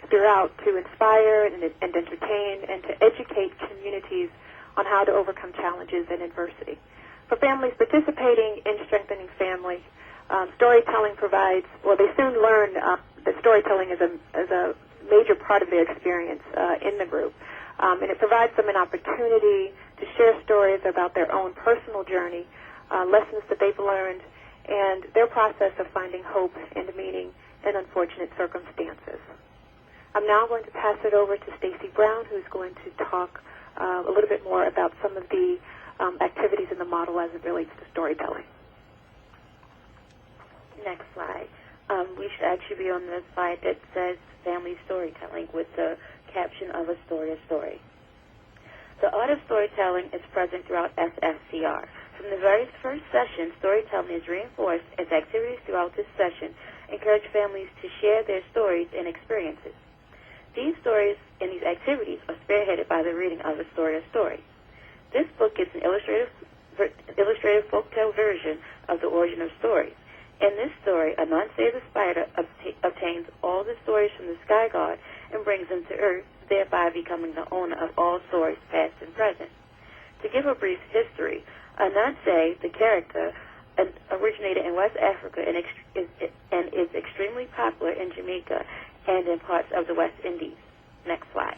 throughout to inspire and entertain and to educate communities on how to overcome challenges and adversity. For families participating in strengthening family, storytelling provides, they soon learn that storytelling is a major part of their experience in the group. And it provides them an opportunity to share stories about their own personal journey, lessons that they've learned, and their process of finding hope and meaning in unfortunate circumstances. I'm now going to pass it over to Stacy Brown, who's going to talk a little bit more about some of the activities in the model as it relates to storytelling. Next slide. We should actually be on the slide that says family storytelling with the caption of a story. The art of storytelling is present throughout SFCR. From the very first session, storytelling is reinforced as activities throughout this session encourage families to share their stories and experiences. These stories and these activities are spearheaded by the reading of A Story. This book is an illustrative folktale version of the origin of stories. In this story, Anansi the spider obtains all the stories from the sky god and brings them to Earth, thereby becoming the owner of all stories, past and present. To give a brief history, Anansi, the character, originated in West Africa and is extremely popular in Jamaica and in parts of the West Indies. Next slide.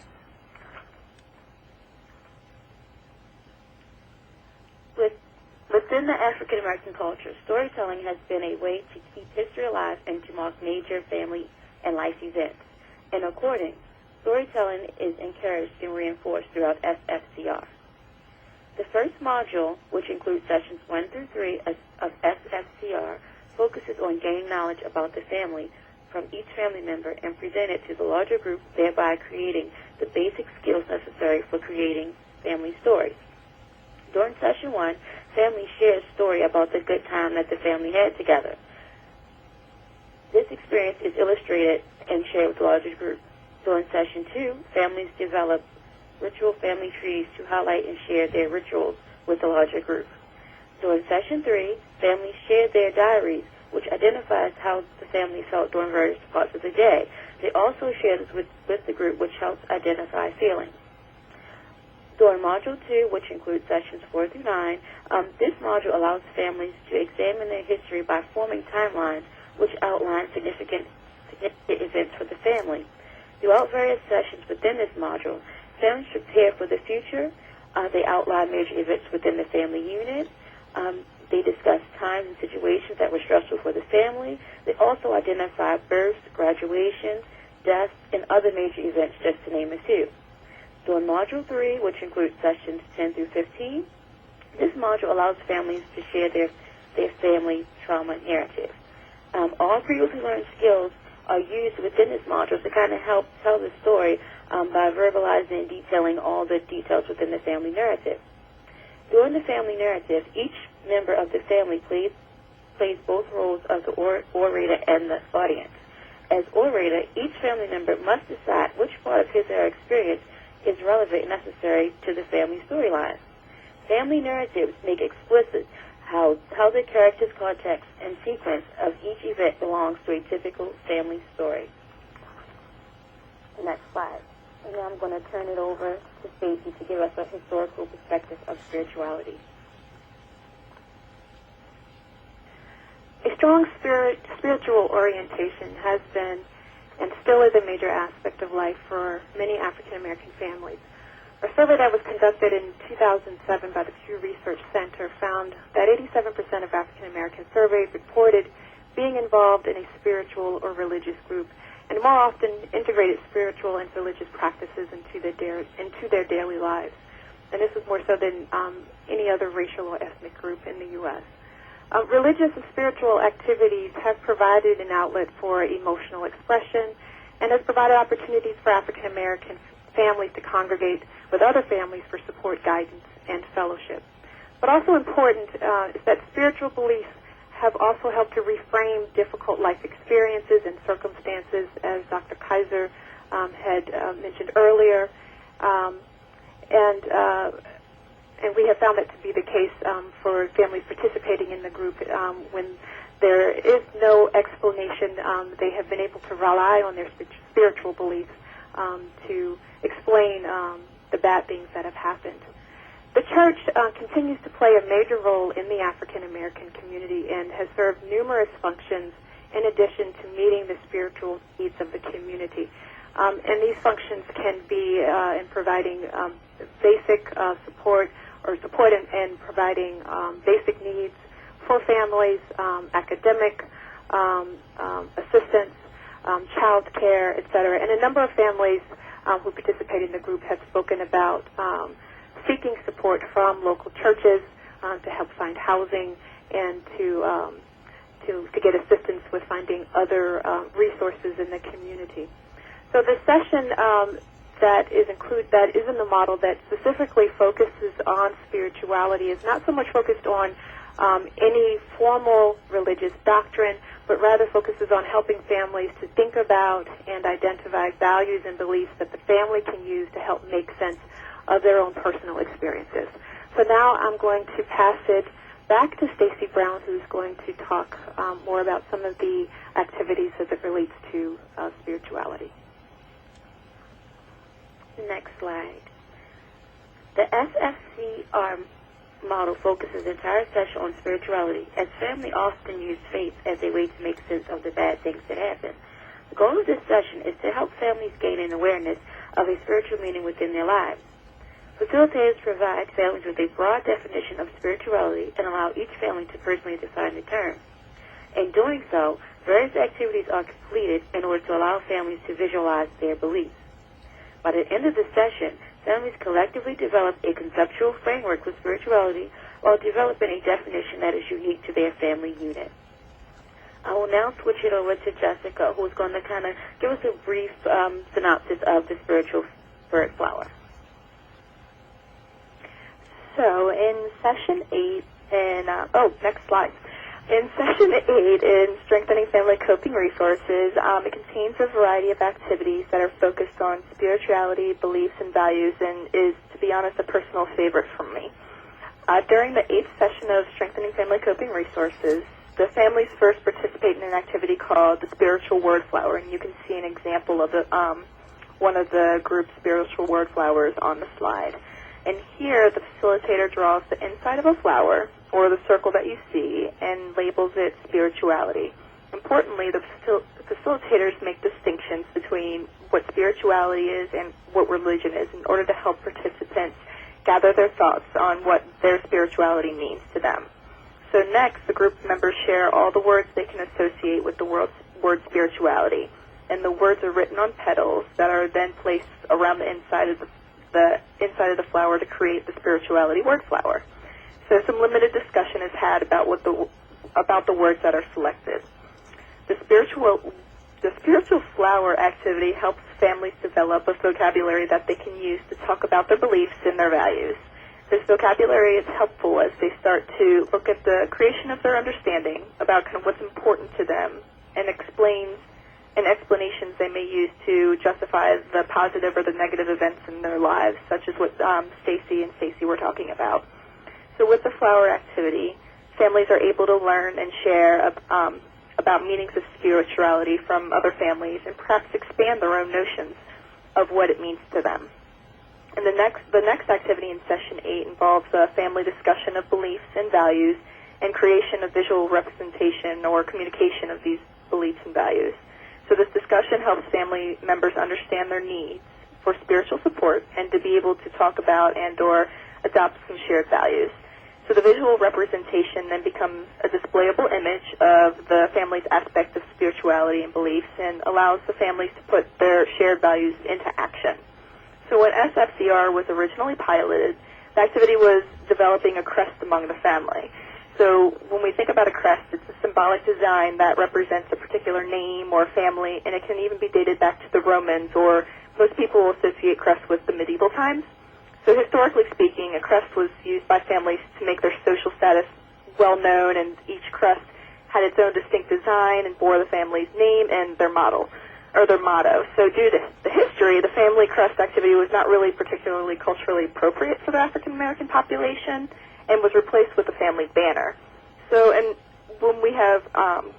Within the African American culture, storytelling has been a way to keep history alive and to mark major family and life events. In accordance, storytelling is encouraged and reinforced throughout SFCR. The first module, which includes sessions 1 through 3 of SFCR, focuses on gaining knowledge about the family from each family member and present it to the larger group, thereby creating the basic skills necessary for creating family stories. During session 1, families share a story about the good time that the family had together. This experience is illustrated and shared with the larger group. During session 2, families develop ritual family trees to highlight and share their rituals with the larger group. During session 3, families shared their diaries, which identifies how the family felt during various parts of the day. They also shared this with the group, which helps identify feelings. During Module 2, which includes sessions 4 through 9, this module allows families to examine their history by forming timelines which outline significant events for the family. Throughout various sessions within this module, families prepare for the future. They outline major events within the family unit. They discuss times and situations that were stressful for the family. They also identify births, graduations, deaths, and other major events, just to name a few. During Module 3, which includes sessions 10 through 15, this module allows families to share their family trauma narrative. All previously learned skills are used within this module to kind of help tell the story by verbalizing and detailing all the details within the family narrative. During the family narrative, each member of the family plays both roles of the orator and the audience. As orator, each family member must decide which part of his or her experience is relevant and necessary to the family storyline. Family narratives make explicit how the character's context and sequence of each event belongs to a typical family story. Next slide. And now I'm going to turn it over to Stacy to give us a historical perspective of spirituality. A strong spiritual orientation has been and still is a major aspect of life for many African American families. A survey that was conducted in 2007 by the Pew Research Center found that 87% of African Americans surveyed reported being involved in a spiritual or religious group, and more often integrated spiritual and religious practices into their daily lives. And this is more so than any other racial or ethnic group in the U.S. Religious and spiritual activities have provided an outlet for emotional expression and has provided opportunities for African American families to congregate with other families for support, guidance, and fellowship. But also important is that spiritual beliefs have also helped to reframe difficult life experiences and circumstances, as Dr. Kaiser had mentioned earlier. And we have found that to be the case for families participating in the group. When there is no explanation, they have been able to rely on their spiritual beliefs to explain the bad things that have happened. The church continues to play a major role in the African American community and has served numerous functions in addition to meeting the spiritual needs of the community. And these functions can be in providing basic support in providing basic needs for families, academic assistance, child care, etc. And a number of families who participate in the group have spoken about seeking support from local churches to help find housing and to get assistance with finding other resources in the community. So the session that is in the model that specifically focuses on spirituality is not so much focused on any formal religious doctrine, but rather focuses on helping families to think about and identify values and beliefs that the family can use to help make sense of their own personal experiences. So now I'm going to pass it back to Stacy Brown, who's going to talk more about some of the activities as it relates to spirituality. Next slide. The SFCR model focuses the entire session on spirituality, as family often use faith as a way to make sense of the bad things that happen. The goal of this session is to help families gain an awareness of a spiritual meaning within their lives. Facilitators provide families with a broad definition of spirituality and allow each family to personally define the term. In doing so, various activities are completed in order to allow families to visualize their beliefs. By the end of the session, families collectively develop a conceptual framework for spirituality while developing a definition that is unique to their family unit. I will now switch it over to Jessica, who is going to kind of give us a brief synopsis of the spiritual spirit flower. So in session 8, next slide. In Session 8, in Strengthening Family Coping Resources, it contains a variety of activities that are focused on spirituality, beliefs, and values, and is, to be honest, a personal favorite for me. During the 8th session of Strengthening Family Coping Resources, the families first participate in an activity called the Spiritual Word Flower, and you can see an example of one of the group's spiritual word flowers on the slide. And here, the facilitator draws the inside of a flower, or the circle that you see, and labels it spirituality. Importantly, the facilitators make distinctions between what spirituality is and what religion is in order to help participants gather their thoughts on what their spirituality means to them. So next, the group members share all the words they can associate with the word spirituality. And the words are written on petals that are then placed around the inside of the flower to create the spirituality word flower. So some limited discussion is had about the words that are selected. The spiritual flower activity helps families develop a vocabulary that they can use to talk about their beliefs and their values. This vocabulary is helpful as they start to look at the creation of their understanding about kind of what's important to them and explanations they may use to justify the positive or the negative events in their lives, such as what Stacy and Stacy were talking about. So with the flower activity, families are able to learn and share about meanings of spirituality from other families and perhaps expand their own notions of what it means to them. And the next activity in Session 8 involves a family discussion of beliefs and values and creation of visual representation or communication of these beliefs and values. So this discussion helps family members understand their needs for spiritual support and to be able to talk about and or adopt some shared values. So the visual representation then becomes a displayable image of the family's aspect of spirituality and beliefs and allows the families to put their shared values into action. So when SFCR was originally piloted, the activity was developing a crest among the family. So when we think about a crest, it's a symbolic design that represents a particular name or family, and it can even be dated back to the Romans, or most people associate crests with the medieval times. So historically speaking, a crest was used by families to make their social status well known, and each crest had its own distinct design and bore the family's name and their motto. So due to the history, the family crest activity was not really particularly culturally appropriate for the African American population and was replaced with the family banner. So, and when we have done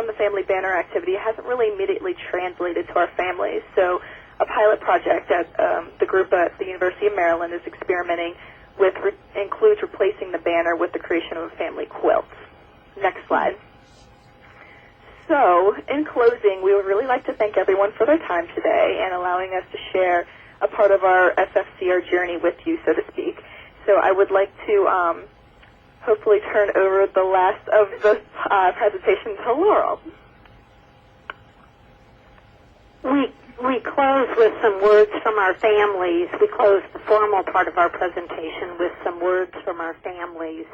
the family banner activity, it hasn't really immediately translated to our families. So a pilot project that the group at the University of Maryland is experimenting with includes replacing the banner with the creation of a family quilt. Next slide. So, in closing, we would really like to thank everyone for their time today and allowing us to share a part of our SFCR journey with you, so to speak. So I would like to hopefully turn over the last of the presentation to Laurel. We close with some words from our families. We close the formal part of our presentation with some words from our families.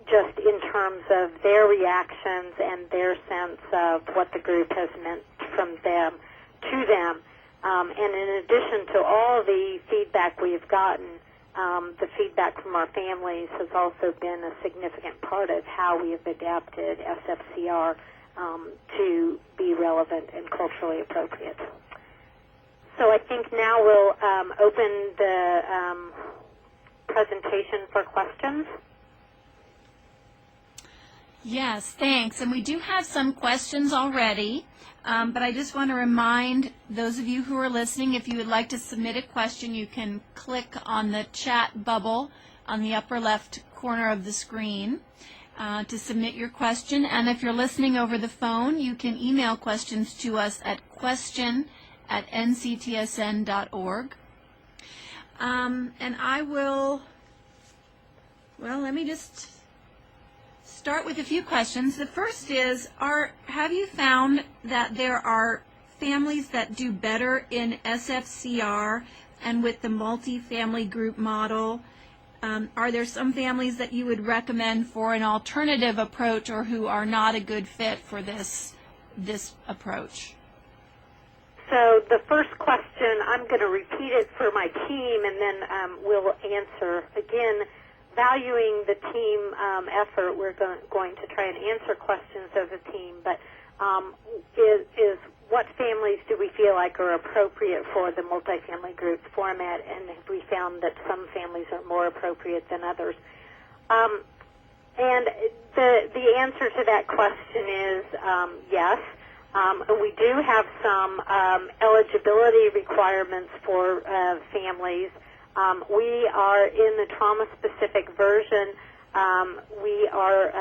Just in terms of their reactions and their sense of what the group has meant from them to them. And in addition to all the feedback we've gotten, the feedback from our families has also been a significant part of how we have adapted SFCR to be relevant and culturally appropriate. So I think now we'll open the presentation for questions. Yes, thanks. And we do have some questions already, but I just want to remind those of you who are listening, if you would like to submit a question, you can click on the chat bubble on the upper left corner of the screen to submit your question. And if you're listening over the phone, you can email questions to us at question@nctsn.org. And I will, let me just start with a few questions. The first is, have you found that there are families that do better in SFCR and with the multi-family group model? Are there some families that you would recommend for an alternative approach or who are not a good fit for this approach? So the first question, I'm going to repeat it for my team, and then we'll answer. Again, valuing the team effort, we're going to try and answer questions of the team, but is what families do we feel like are appropriate for the multifamily group format, and have we found that some families are more appropriate than others? And the answer to that question is yes. We do have some eligibility requirements for families. We are in the trauma-specific version. We are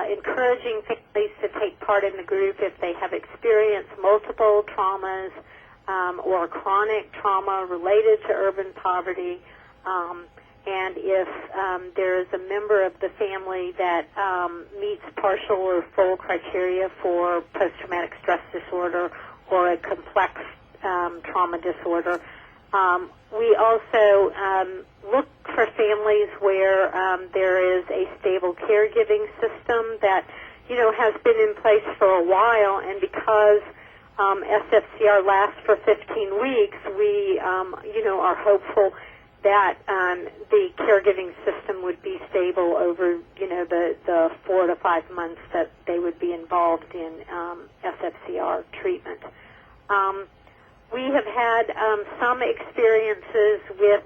encouraging families to take part in the group if they have experienced multiple traumas or chronic trauma related to urban poverty, and if there is a member of the family that meets partial or full criteria for post-traumatic stress disorder or a complex trauma disorder. We also look for families where there is a stable caregiving system that, has been in place for a while, and because SFCR lasts for 15 weeks, we, are hopeful that the caregiving system would be stable over, the 4 to 5 months that they would be involved in SFCR treatment. We have had some experiences with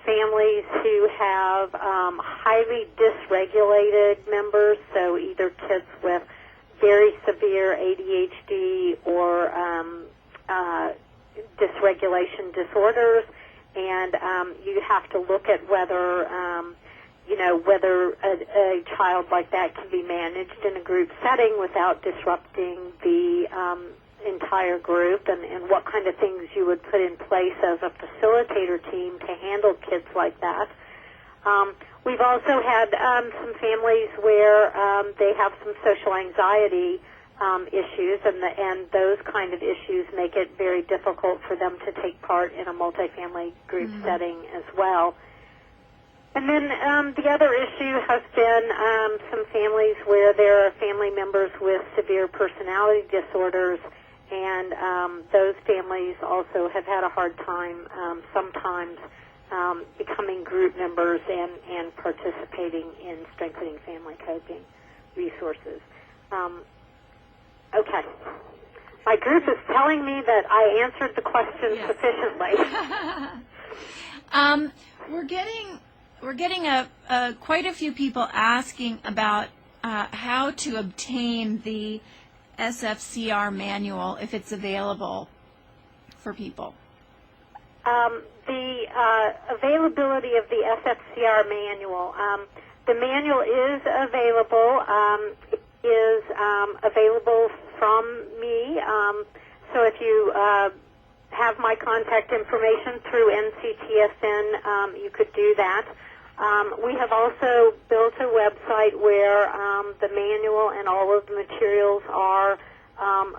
families who have highly dysregulated members, so either kids with very severe ADHD or dysregulation disorders, and you have to look at whether whether a child like that can be managed in a group setting without disrupting the entire group, and what kind of things you would put in place as a facilitator team to handle kids like that. We've also had some families where they have some social anxiety issues, and those kind of issues make it very difficult for them to take part in a multifamily group setting as well. And then the other issue has been some families where there are family members with severe personality disorders, and those families also have had a hard time sometimes becoming group members and participating in strengthening family coping resources. Okay. My group is telling me that I answered the question sufficiently. We're getting quite a few people asking about how to obtain the SFCR manual if it's available for people. The availability of the SFCR manual. The manual is available. It is available from me. So if you have my contact information through NCTSN, you could do that. We have also built a website where the manual and all of the materials are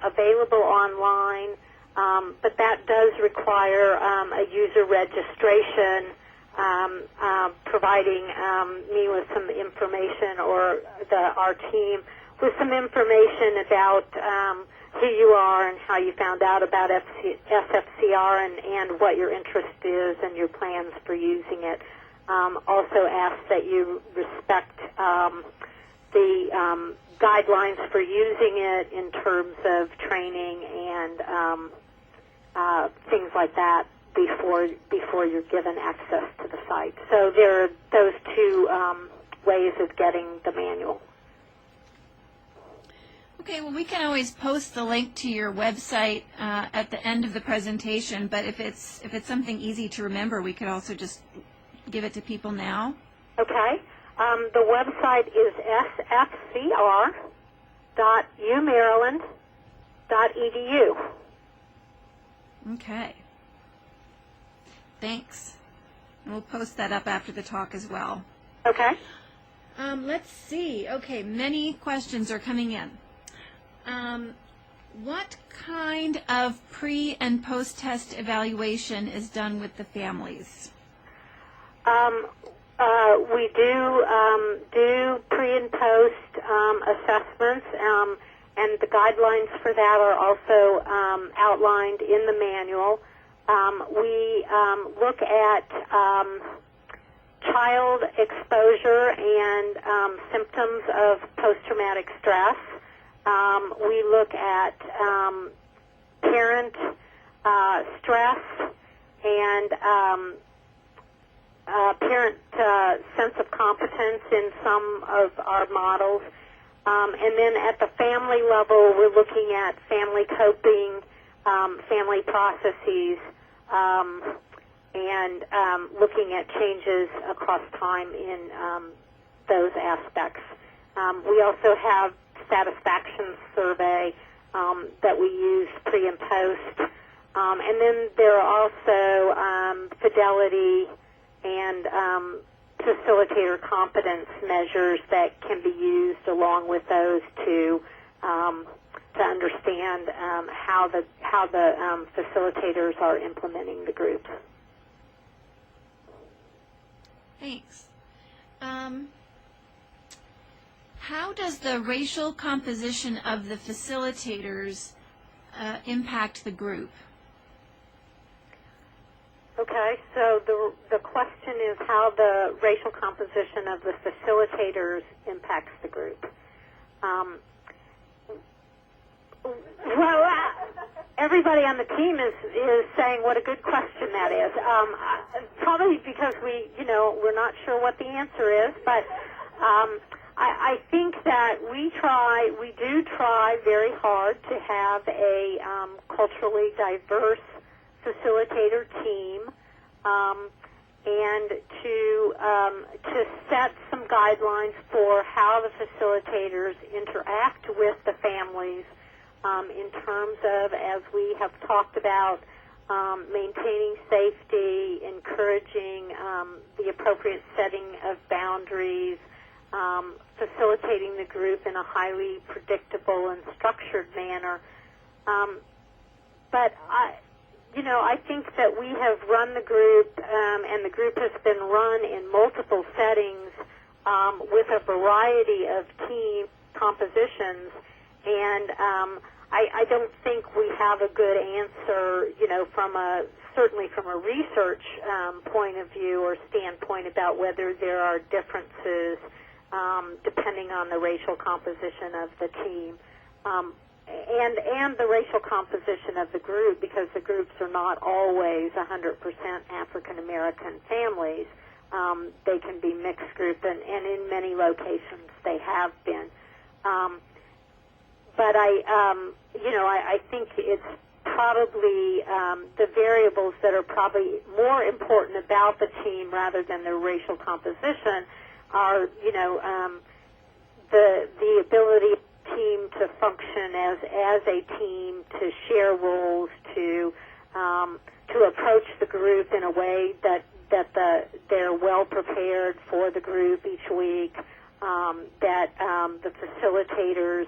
available online, but that does require a user registration, providing me with some information, or our team with some information about who you are and how you found out about SFCR and what your interest is and your plans for using it. Also ask that you respect the guidelines for using it in terms of training and things like that before you're given access to the site. So there are those two ways of getting the manual. Okay, well, we can always post the link to your website at the end of the presentation, but if it's something easy to remember, we could also just give it to people now. Okay. The website is sfcr.umaryland.edu. Okay. Thanks. And we'll post that up after the talk as well. Okay. Let's see. Okay, many questions are coming in. What kind of pre- and post-test evaluation is done with the families? We do pre- and post assessments, and the guidelines for that are also outlined in the manual. We look at child exposure and symptoms of post-traumatic stress. We look at parent stress and parent sense of competence in some of our models. And then at the family level, we're looking at family coping, family processes, and looking at changes across time in those aspects. We also have satisfaction survey that we use pre and post. And then there are also fidelity and facilitator competence measures that can be used along with those to understand how the facilitators are implementing the groups. Thanks. How does the racial composition of the facilitators impact the group? Okay, so the question is how the racial composition of the facilitators impacts the group. Well, everybody on the team is saying what a good question that is. Probably because we're not sure what the answer is, but I think that we do try very hard to have a culturally diverse facilitator team, and to set some guidelines for how the facilitators interact with the families in terms of, as we have talked about, maintaining safety, encouraging the appropriate setting of boundaries, facilitating the group in a highly predictable and structured manner. But I think that we have run the group, and the group has been run in multiple settings with a variety of team compositions, and I don't think we have a good answer, certainly from a research point of view or standpoint about whether there are differences depending on the racial composition of the team. And the racial composition of the group, because the groups are not always 100% African American families. They can be mixed group, and in many locations they have been. But I think it's probably the variables that are probably more important about the team rather than the racial composition are, the ability team to function as a team, to share roles, to approach the group in a way that they're well prepared for the group each week, that the facilitators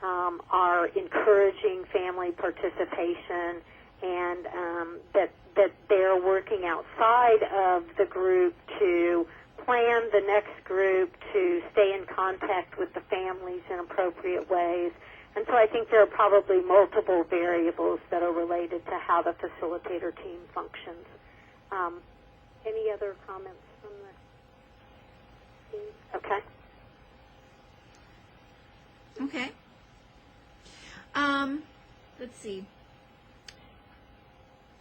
are encouraging family participation, and that they're working outside of the group to plan the next group, to stay in contact with the families in appropriate ways. And so I think there are probably multiple variables that are related to how the facilitator team functions. Any other comments from the team? Okay. Okay. Let's see.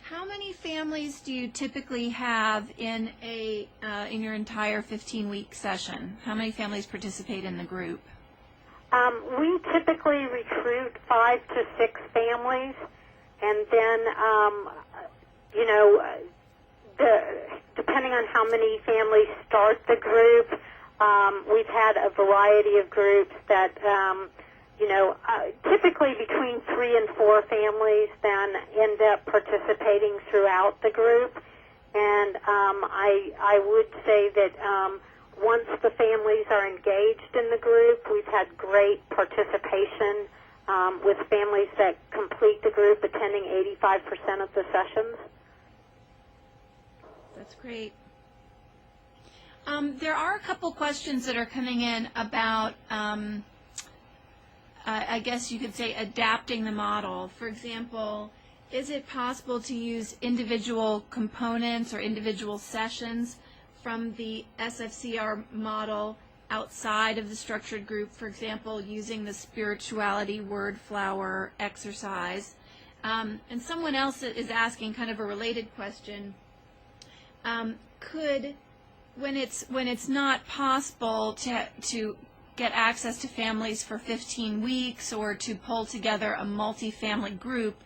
How many families do you typically have in your entire 15-week session? How many families participate in the group? We typically recruit 5 to 6 families, and then, depending on how many families start the group, we've had a variety of groups that, typically between 3 and 4 families then end up participating throughout the group. And I would say that once the families are engaged in the group, we've had great participation with families that complete the group attending 85% of the sessions. That's great. There are a couple questions that are coming in about, I guess you could say, adapting the model. For example, is it possible to use individual components or individual sessions from the SFCR model outside of the structured group, for example, using the spirituality word flower exercise. And someone else is asking kind of a related question. Could, when it's not possible to get access to families for 15 weeks or to pull together a multi-family group,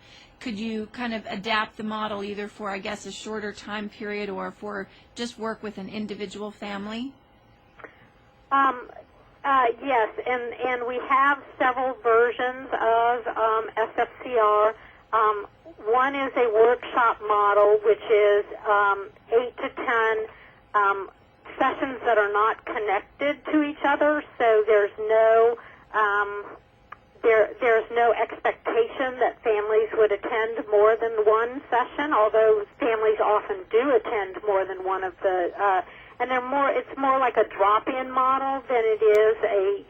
could you kind of adapt the model either for, I guess, a shorter time period or for just work with an individual family? Yes, and we have several versions of SFCR. One is a workshop model, which is 8 to 10 sessions that are not connected to each other, so there's no there's no expectation that families would attend more than one session, although families often do attend more than one of the and it's more like a drop-in model than it is a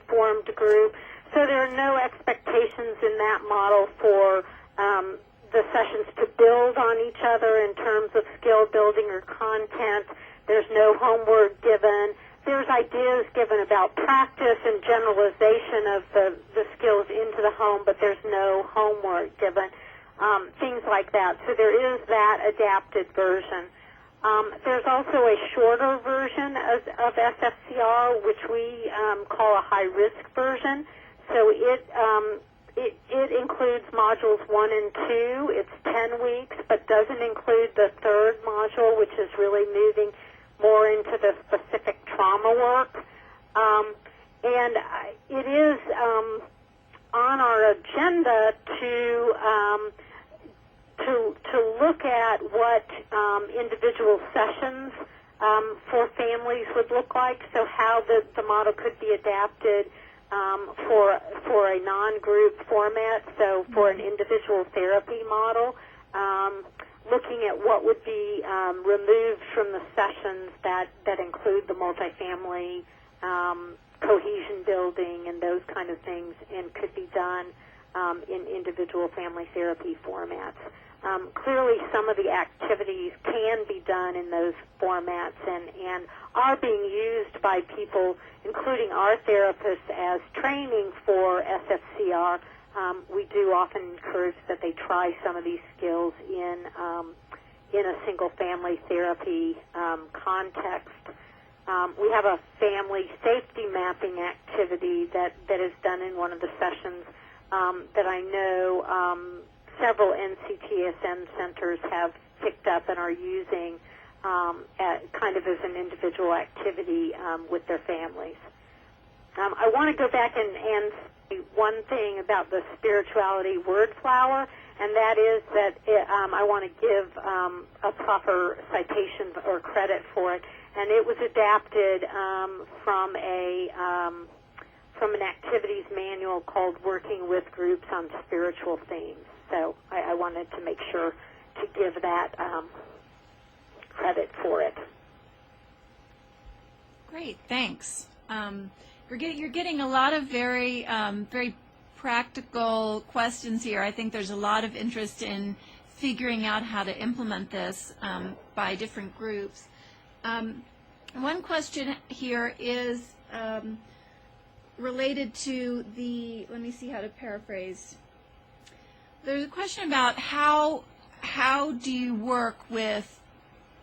formed group. So there are no expectations in that model for the sessions to build on each other in terms of skill building or content. There's no homework given. There's ideas given about practice and generalization of the skills into the home, but there's no homework given, things like that. So there is that adapted version. There's also a shorter version of SFCR, which we call a high-risk version. So it includes modules 1 and 2. It's 10 weeks, but doesn't include the third module, which is really moving more into the specific trauma work. And it is on our agenda to look at what individual sessions for families would look like, so how the model could be adapted for a non-group format, so for an individual therapy model, looking at what would be removed from the sessions that include the multifamily cohesion building and those kind of things, and could be done in individual family therapy formats. Clearly, some of the activities can be done in those formats and are being used by people, including our therapists, as training for SFCR. We do often encourage that they try some of these skills in a single-family therapy context. We have a family safety mapping activity that is done in one of the sessions that I know several NCTSM centers have picked up and are using kind of as an individual activity with their families. I want to go back and say one thing about the spirituality word flower, and that is that I want to give a proper citation or credit for it. And it was adapted from an activities manual called Working with Groups on Spiritual Themes. So I wanted to make sure to give that credit for it. Great, thanks. You're getting a lot of very practical questions here. I think there's a lot of interest in figuring out how to implement this by different groups. One question here is related to let me see how to paraphrase. There's a question about how do you work with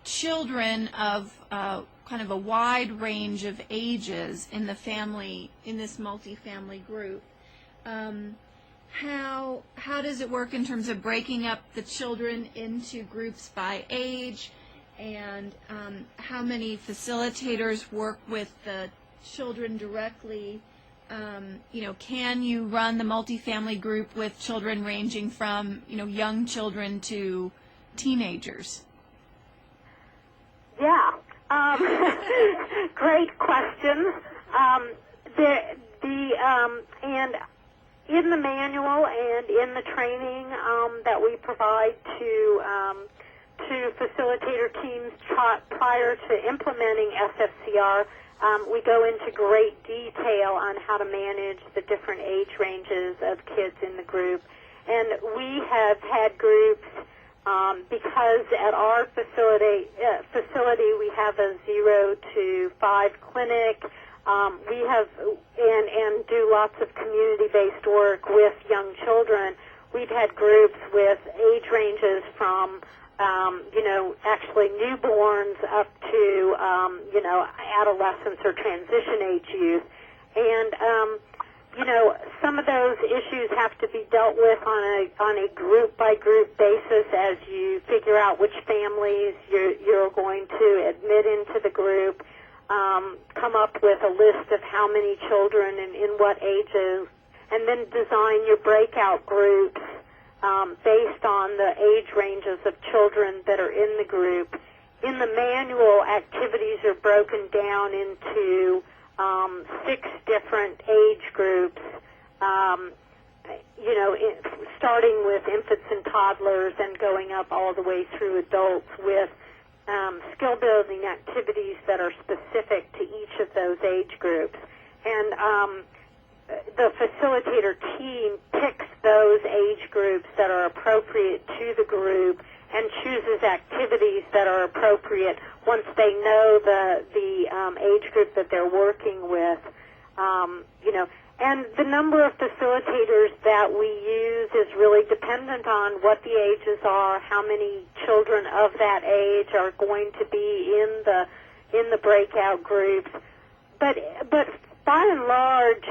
children of kind of a wide range of ages in the family, in this multifamily group. How does it work in terms of breaking up the children into groups by age, and how many facilitators work with the children directly? Can you run the multifamily group with children ranging from, young children to teenagers? Yeah. Great questions. And in the manual and in the training that we provide to facilitator teams prior to implementing SFCR, we go into great detail on how to manage the different age ranges of kids in the group. And we have had groups because at our facility we have a 0 to 5 clinic. We have and do lots of community-based work with young children. We've had groups with age ranges from actually newborns up to adolescents or transition age youth, and some of those issues have to be dealt with on a group by group basis as you figure out which families you're going to admit into the group. Come up with a list of how many children and in what ages, and then design your breakout groups based on the age ranges of children that are in the group. In the manual, activities are broken down into 6 different age groups, starting with infants and toddlers and going up all the way through adults with skill-building activities that are specific to each of those age groups. And the facilitator team picks those age groups that are appropriate to the group and chooses activities that are appropriate once they know the age group that they're working with. And the number of facilitators that we use is really dependent on what the ages are, how many children of that age are going to be in the breakout groups. But by and large,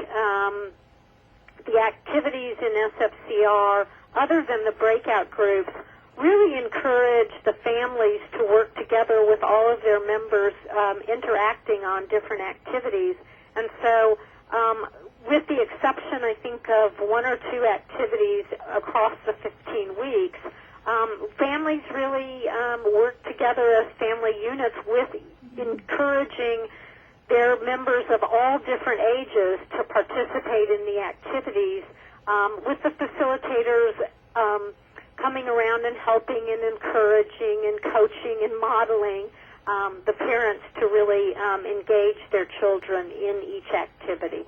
the activities in SFCR, other than the breakout groups, really encourage the families to work together with all of their members interacting on different activities. And so with the exception, I think, of 1 or 2 activities across the 15 weeks, families really work together as family units with encouraging their members of all different ages to participate in the activities, with the facilitators coming around and helping and encouraging and coaching and modeling the parents to really engage their children in each activity.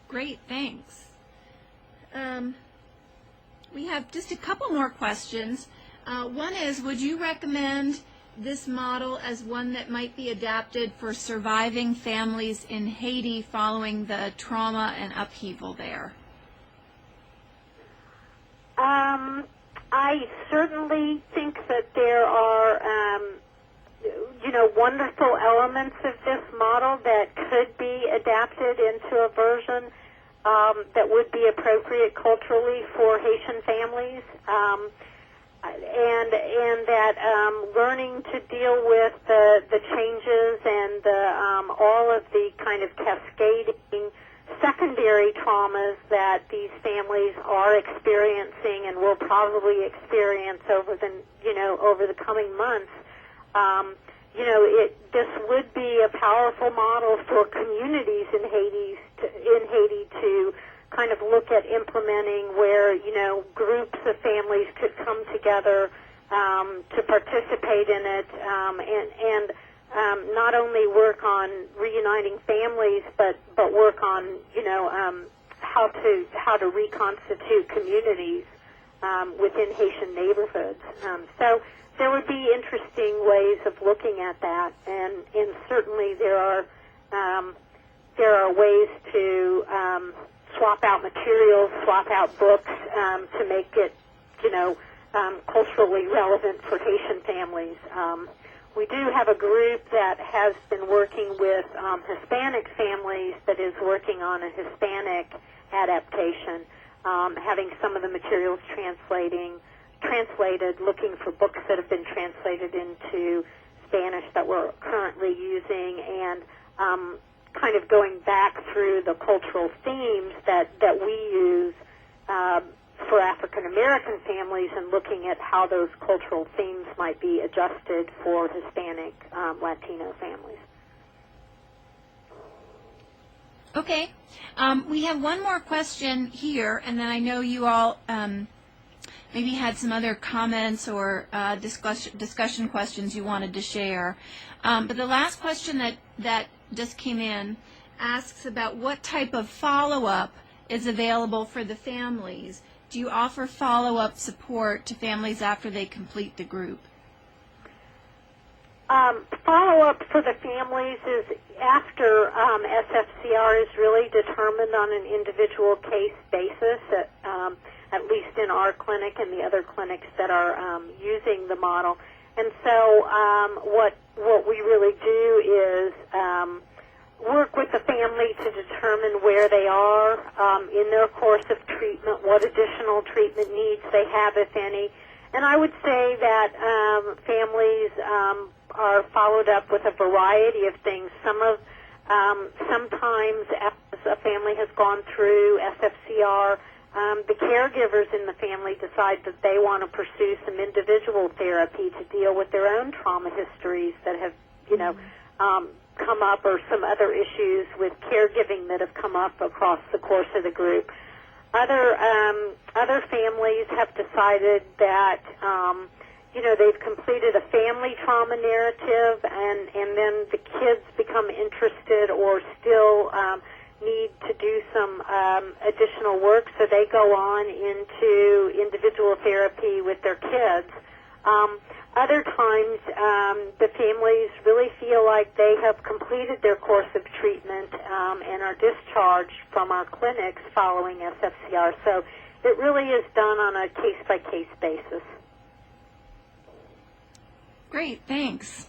Great, thanks. We have just a couple more questions. One is, would you recommend this model as one that might be adapted for surviving families in Haiti following the trauma and upheaval there? I certainly think that there are, wonderful elements of this model that could be adapted into a version that would be appropriate culturally for Haitian families, and that learning to deal with the changes and all of the kind of cascading secondary traumas that these families are experiencing and will probably experience over the coming months. This would be a powerful model for communities in Haiti to kind of look at implementing, where groups of families could come together to participate in it, and not only work on reuniting families, but work on how to reconstitute communities within Haitian neighborhoods. So there would be interesting ways of looking at that, and certainly there are ways to swap out materials, swap out books to make it culturally relevant for Haitian families. We do have a group that has been working with Hispanic families that is working on a Hispanic adaptation, having some of the materials translated, looking for books that have been translated into Spanish that we're currently using, and kind of going back through the cultural themes that we use for African American families and looking at how those cultural themes might be adjusted for Hispanic Latino families. Okay. We have one more question here, and then I know you all maybe had some other comments or discussion questions you wanted to share. But the last question that just came in asks about what type of follow-up is available for the families do you offer follow-up support to families after they complete the group? Follow-up for the families is after SFCR is really determined on an individual case basis, at least in our clinic and the other clinics that are using the model. And so what we really do is work with the family to determine where they are in their course of treatment, what additional treatment needs they have, if any. And I would say that families are followed up with a variety of things. Sometimes as a family has gone through SFCR, the caregivers in the family decide that they want to pursue some individual therapy to deal with their own trauma histories that have, come up, or some other issues with caregiving that have come up across the course of the group. Other families have decided that they've completed a family trauma narrative, and then the kids become interested or still need to do some additional work, so they go on into individual therapy with their kids. Other times, the families really feel like they have completed their course of treatment and are discharged from our clinics following SFCR. So it really is done on a case-by-case basis. Great, thanks.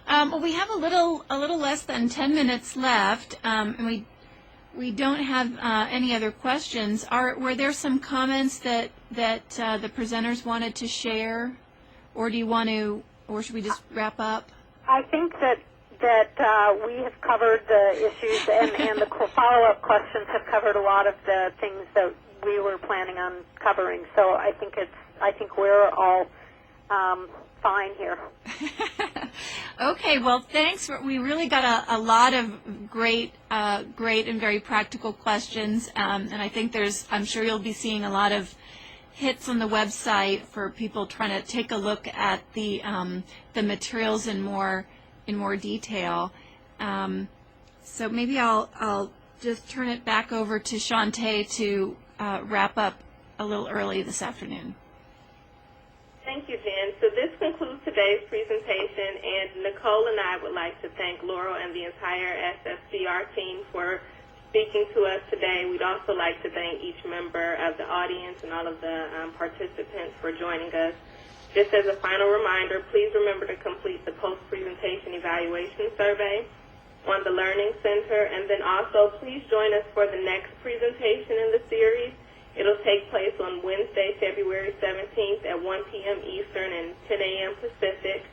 Well, we have a little less than 10 minutes left, and we don't have any other questions. Were there some comments that the presenters wanted to share, or should we just wrap up? I think that we have covered the issues, and the follow-up questions have covered a lot of the things that we were planning on covering. So I think we're all fine here. Okay, well, thanks. We really got a lot of great and very practical questions, and I think I'm sure you'll be seeing a lot of hits on the website for people trying to take a look at the materials in more detail. So maybe I'll just turn it back over to Shantae to wrap up a little early this afternoon. Thank you, Jen. So this concludes today's presentation, and Nicole and I would like to thank Laurel and the entire SFCR team for speaking to us today. We'd also like to thank each member of the audience and all of the participants for joining us. Just as a final reminder, please remember to complete the post-presentation evaluation survey on the Learning Center, and then also please join us for the next presentation in the series. It'll take place on Wednesday, February 17th at 1 p.m. Eastern and 10 a.m. Pacific.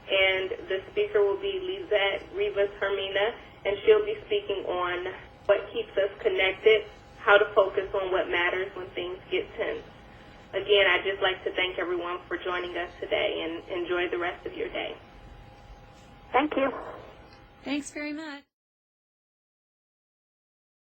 And the speaker will be Lizette Rivas Hermina, and she'll be speaking on what keeps us connected, how to focus on what matters when things get tense. Again, I'd just like to thank everyone for joining us today, and enjoy the rest of your day. Thank you. Thanks very much.